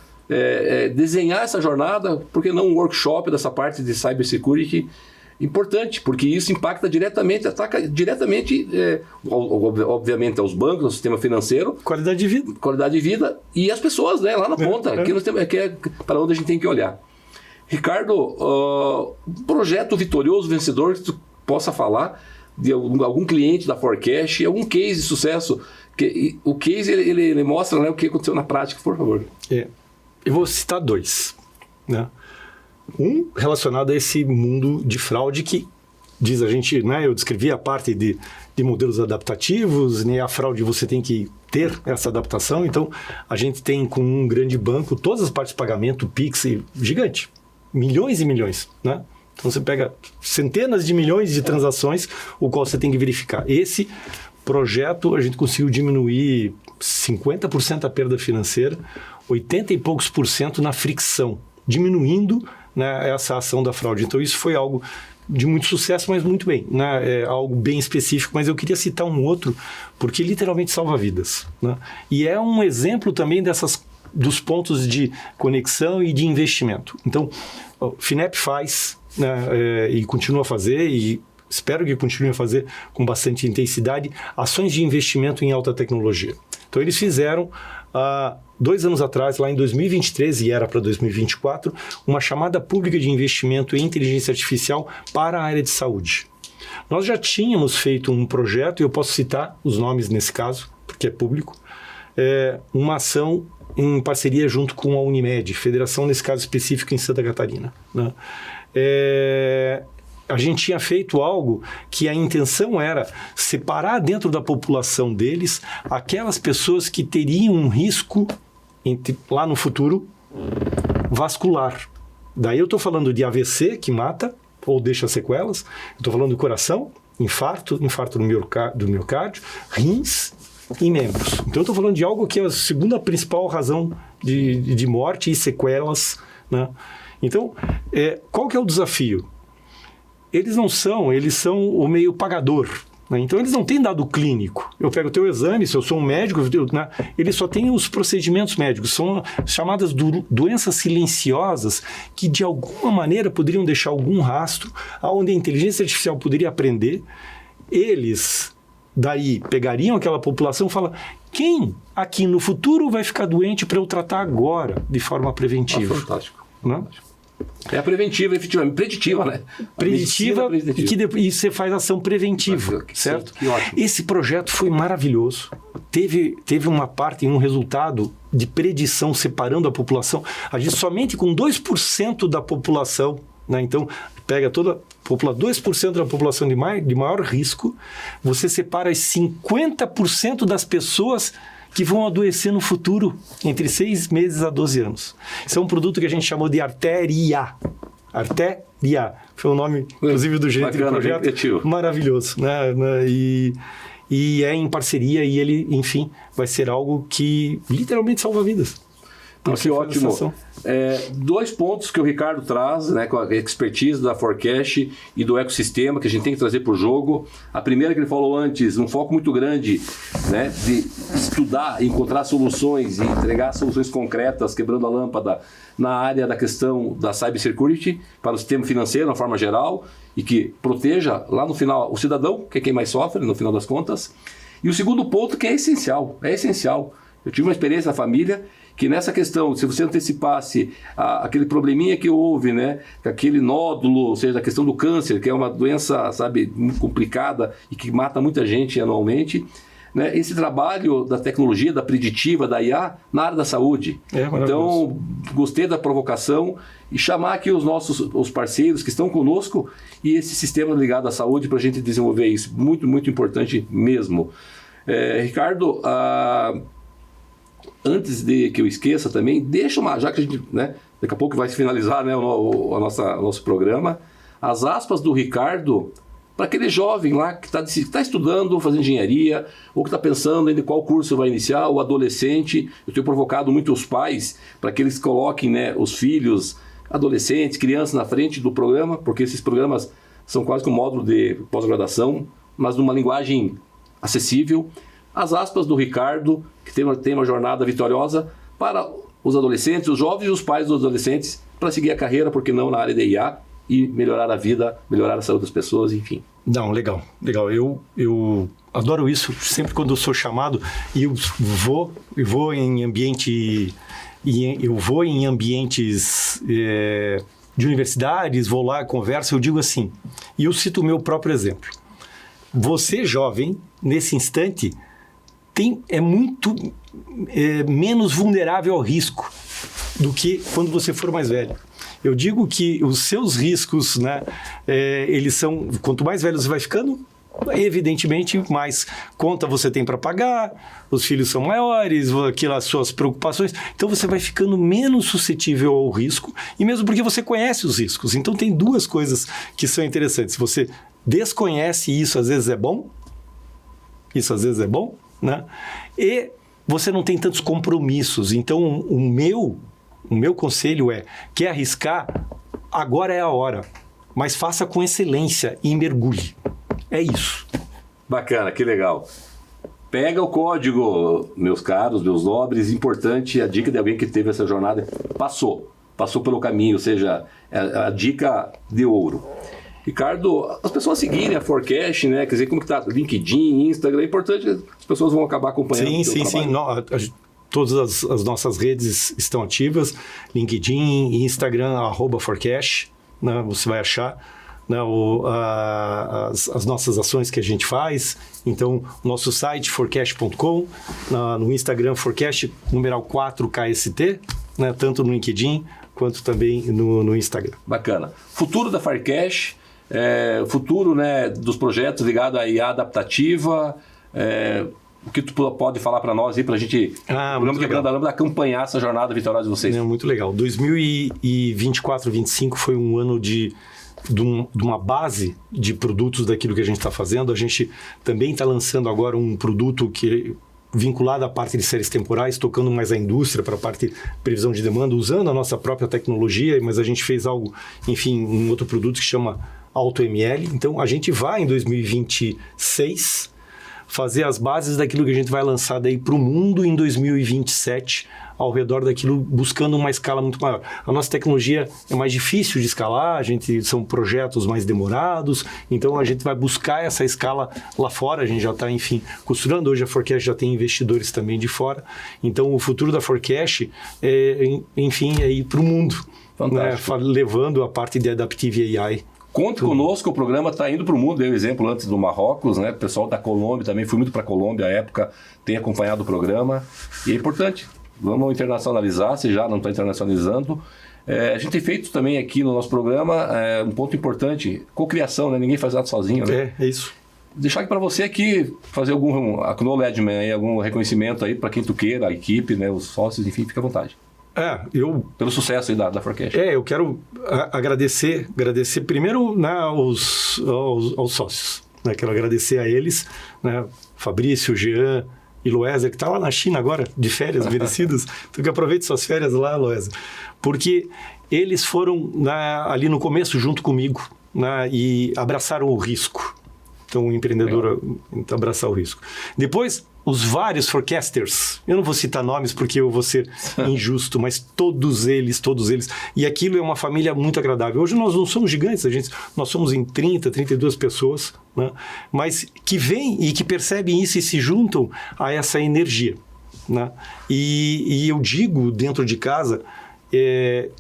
desenhar essa jornada, por que não um workshop dessa parte de cybersecurity, importante, porque isso impacta diretamente, ataca diretamente, obviamente, aos bancos, ao sistema financeiro. Qualidade de vida E as pessoas, né, lá na ponta, que nós temos, que é para onde a gente tem que olhar. Ricardo, projeto vitorioso, vencedor, que tu possa falar de algum cliente da Forecast, algum case de sucesso. O case, ele mostra, né, o que aconteceu na prática, por favor. Eu vou citar 2, né? Um relacionado a esse mundo de fraude que diz a gente, né? Eu descrevi a parte de modelos adaptativos, né? A fraude você tem que ter essa adaptação. Então, a gente tem com um grande banco todas as partes de pagamento, Pix, gigante. Milhões e milhões, né? Então, você pega centenas de milhões de transações, o qual você tem que verificar. Esse projeto, a gente conseguiu diminuir 50% a perda financeira, 80 e poucos % na fricção, diminuindo, né, essa ação da fraude. Então, isso foi algo de muito sucesso, mas muito bem, né? É algo bem específico, mas eu queria citar um outro, porque literalmente salva vidas, né? E é um exemplo também dos pontos de conexão e de investimento. Então, o Finep faz, né, e continua a fazer, e espero que continue a fazer com bastante intensidade, ações de investimento em alta tecnologia. Então, eles fizeram, 2 anos atrás, lá em 2023, e era para 2024, uma chamada pública de investimento em inteligência artificial para a área de saúde. Nós já tínhamos feito um projeto, e eu posso citar os nomes nesse caso, porque é público, uma ação em parceria junto com a Unimed, federação, nesse caso específico, em Santa Catarina, né? A gente tinha feito algo que a intenção era separar dentro da população deles aquelas pessoas que teriam um risco lá no futuro vascular. Daí eu estou falando de AVC, que mata ou deixa sequelas, eu estou falando do coração, infarto do miocárdio, rins e membros. Então eu estou falando de algo que é a segunda principal razão de morte e sequelas, né? Então, qual que é o desafio? Eles são o meio pagador, né? Então, eles não têm dado clínico. Eu pego o teu exame, se eu sou um médico, né? Eles só têm os procedimentos médicos. São chamadas doenças silenciosas que, de alguma maneira, poderiam deixar algum rastro, onde a inteligência artificial poderia aprender. Eles, daí, pegariam aquela população e falam: quem aqui no futuro vai ficar doente para eu tratar agora, de forma preventiva? Fantástico. Né? É a preventiva, efetivamente. Preditiva, né? Preditiva e você faz ação preventiva, certo? Que ótimo. Esse projeto foi maravilhoso. Teve uma parte, um resultado de predição separando a população. A gente somente com 2% da população, né? Então, pega toda a população, 2% da população de maior risco, você separa as 50% das pessoas que vão adoecer no futuro, entre 6 meses a 12 anos. Isso é um produto que a gente chamou de Artéria. Artéria. Foi o nome, inclusive, do gerente do projeto. Maravilhoso, né? E é em parceria, e ele, enfim, vai ser algo que literalmente salva vidas. Que ótimo. 2 pontos que o Ricardo traz, né, com a expertise da Forecast e do ecossistema que a gente tem que trazer para o jogo. A primeira que ele falou antes, um foco muito grande, né, de estudar, encontrar soluções e entregar soluções concretas, quebrando a lâmpada na área da questão da cybersecurity para o sistema financeiro, na forma geral, e que proteja lá no final o cidadão, que é quem mais sofre, no final das contas. E o segundo ponto que é essencial. Eu tive uma experiência na família que nessa questão, se você antecipasse aquele probleminha que houve, né, aquele nódulo, ou seja, a questão do câncer, que é uma doença, sabe, muito complicada e que mata muita gente anualmente, né, esse trabalho da tecnologia, da preditiva, da IA, na área da saúde. Então, gostei da provocação e chamar aqui os parceiros que estão conosco e esse sistema ligado à saúde para a gente desenvolver isso. Muito, muito importante mesmo. Ricardo, antes de que eu esqueça também, já que a gente, né, daqui a pouco vai finalizar, né, o nosso programa, as aspas do Ricardo para aquele jovem lá que está estudando, fazendo engenharia, ou que está pensando em qual curso vai iniciar, o adolescente. Eu tenho provocado muito os pais para que eles coloquem, né, os filhos, adolescentes, crianças na frente do programa, porque esses programas são quase que um módulo de pós-graduação, mas numa linguagem acessível. As aspas do Ricardo, que tem uma jornada vitoriosa para os adolescentes, os jovens e os pais dos adolescentes, para seguir a carreira, porque não na área de IA, e melhorar a vida, melhorar a saúde das pessoas, enfim. Não, legal. Eu adoro isso. Sempre quando eu sou chamado e eu vou em ambiente... eu vou em ambientes de universidades, vou lá, converso, eu digo assim, e eu cito o meu próprio exemplo. Você, jovem, nesse instante, é muito menos vulnerável ao risco do que quando você for mais velho. Eu digo que os seus riscos, né, eles são... Quanto mais velho você vai ficando, evidentemente, mais conta você tem para pagar, os filhos são maiores, aquelas suas preocupações. Então, você vai ficando menos suscetível ao risco, e mesmo porque você conhece os riscos. Então, tem duas coisas que são interessantes. Você desconhece e isso às vezes é bom, né? E você não tem tantos compromissos. Então, o meu conselho quer arriscar? Agora é a hora. Mas faça com excelência e mergulhe. É isso. Bacana, que legal. Pega o código, meus caros, meus nobres, importante, a dica de alguém que teve essa jornada, passou pelo caminho, ou seja, a dica de ouro. Ricardo, as pessoas seguirem a Forecast, né? Quer dizer, como que tá? LinkedIn, Instagram, é importante, as pessoas vão acabar acompanhando. Sim. Todas as nossas redes estão ativas, LinkedIn, Instagram, @Forecast, né? Você vai achar, né, as nossas ações que a gente faz. Então, nosso site, forecast.com, no Instagram, Forecast, numeral 4KST, né, tanto no LinkedIn quanto também no Instagram. Bacana. Futuro da Forecast, futuro, né, dos projetos ligados à IA adaptativa, o que tu pode falar para nós aí, para a gente, programa Quebrando a Lâmpada, acompanhar essa jornada vitoriosa de vocês? Muito legal. 2024, 2025 foi um ano de uma base de produtos daquilo que a gente está fazendo. A gente também está lançando agora um produto que vinculado à parte de séries temporais, tocando mais a indústria para a parte de previsão de demanda, usando a nossa própria tecnologia, mas a gente fez algo, enfim, um outro produto que chama AutoML. Então, a gente vai em 2026 fazer as bases daquilo que a gente vai lançar daí para o mundo em 2027, ao redor daquilo, buscando uma escala muito maior. A nossa tecnologia é mais difícil de escalar, são projetos mais demorados, então a gente vai buscar essa escala lá fora. A gente já está, enfim, costurando. Hoje a Forecast já tem investidores também de fora, então o futuro da Forecast enfim, é ir para o mundo, né, levando a parte de Adaptive AI. Conte conosco, o programa está indo para o mundo. Dei o exemplo antes do Marrocos, né? O pessoal da Colômbia também, fui muito para a Colômbia à época, tem acompanhado o programa, e é importante. Vamos internacionalizar, se já não está internacionalizando. A gente tem feito também aqui no nosso programa um ponto importante, cocriação, né? Ninguém faz nada sozinho, né? É isso. Deixar aqui para você aqui, fazer algum acknowledgement aí, algum reconhecimento aí para quem tu queira, a equipe, né? Os sócios, enfim, fica à vontade. Pelo sucesso aí da Forecast. Eu quero agradecer primeiro, né, aos sócios. Né? Quero agradecer a eles, né? Fabrício, Jean e Loésia, que está lá na China agora, de férias merecidas. Então, que aproveite suas férias lá, Loésia. Porque eles foram, né, ali no começo junto comigo, né, e abraçaram o risco. Então, o empreendedor abraçar o risco. Depois, os vários forecasters, eu não vou citar nomes porque eu vou ser injusto, mas todos eles, e aquilo é uma família muito agradável. Hoje nós não somos gigantes, nós somos em 30, 32 pessoas, né? Mas que vêm e que percebem isso e se juntam a essa energia, né? E eu digo dentro de casa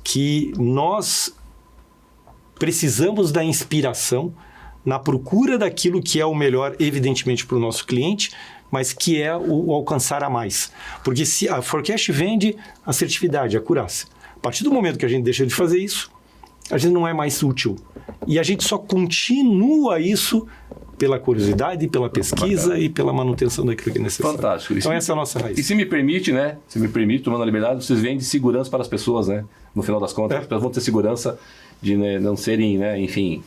que nós precisamos da inspiração na procura daquilo que é o melhor, evidentemente, para o nosso cliente, mas que é o alcançar a mais. Porque se a Forecast vende assertividade, acurácia. A partir do momento que a gente deixa de fazer isso, a gente não é mais útil. E a gente só continua isso pela curiosidade, pela pesquisa e pela manutenção daquilo que é necessário. Fantástico. Então essa é a nossa raiz. E se me permite, né? Tomando a liberdade, vocês vendem segurança para as pessoas, né? No final das contas, as pessoas vão ter segurança de, né, não serem, né, enfim,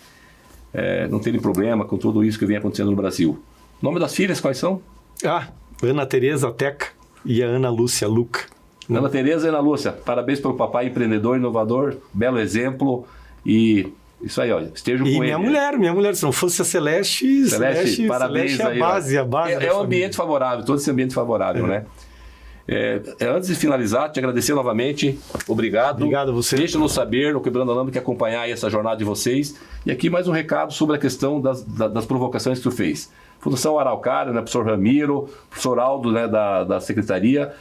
não terem problema com tudo isso que vem acontecendo no Brasil. O nome das filhas, quais são? Ana Tereza, a Teca, e a Ana Lúcia, a Luca. Ana Tereza e Ana Lúcia, parabéns pelo papai empreendedor, inovador, belo exemplo, e isso aí, olha, estejam com ele. E minha mulher, se não fosse a Celeste, parabéns. Celeste é aí, a base é um ambiente favorável, todo esse ambiente favorável, né? Antes de finalizar, te agradecer novamente. Obrigado. Obrigado a você. Deixa-nos saber, no Quebrando a Lâmpada, que acompanhar aí essa jornada de vocês. E aqui mais um recado sobre a questão das provocações que tu fez. Fundação Araucária, né, professor Ramiro, professor Aldo, né, da Secretaria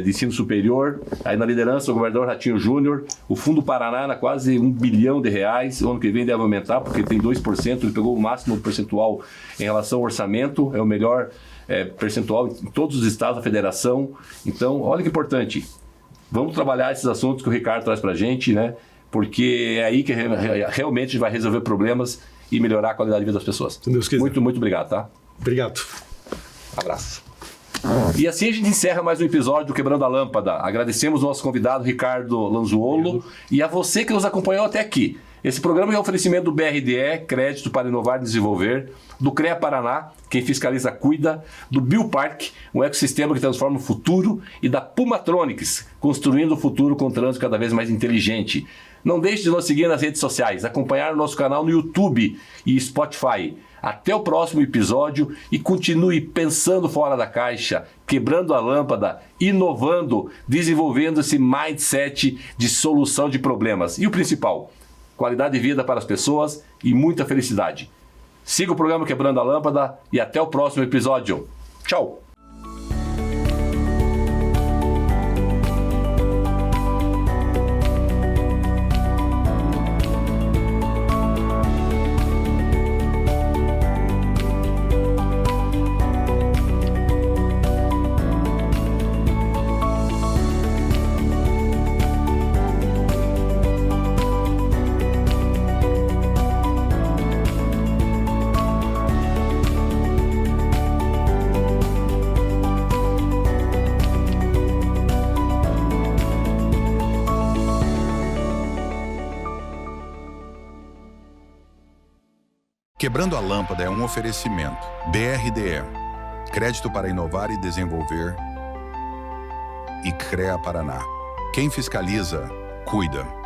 de Ensino Superior, aí na liderança do governador Ratinho Júnior, o Fundo Paraná, quase R$1 bilhão, o ano que vem deve aumentar, porque tem 2%, ele pegou o máximo percentual em relação ao orçamento, é o melhor percentual em todos os estados da federação. Então, olha que importante, vamos trabalhar esses assuntos que o Ricardo traz para a gente, né, porque é aí que realmente a gente vai resolver problemas e melhorar a qualidade de vida das pessoas. Se Deus quiser. Muito, muito obrigado, tá? Obrigado. Abraço. E assim a gente encerra mais um episódio do Quebrando a Lâmpada. Agradecemos o nosso convidado Ricardo Lanzuolo e a você que nos acompanhou até aqui. Esse programa é um oferecimento do BRDE, Crédito para Inovar e Desenvolver, do CREA Paraná, quem fiscaliza cuida, do Biopark, um ecossistema que transforma o futuro, e da Pumatronics, construindo o futuro com um trânsito cada vez mais inteligente. Não deixe de nos seguir nas redes sociais, acompanhar o nosso canal no YouTube e Spotify. Até o próximo episódio e continue pensando fora da caixa, quebrando a lâmpada, inovando, desenvolvendo esse mindset de solução de problemas. E o principal, qualidade de vida para as pessoas e muita felicidade. Siga o programa Quebrando a Lâmpada e até o próximo episódio. Tchau! Quebrando a Lâmpada é um oferecimento. BRDE, Crédito para Inovar e Desenvolver, e CREA Paraná. Quem fiscaliza, cuida.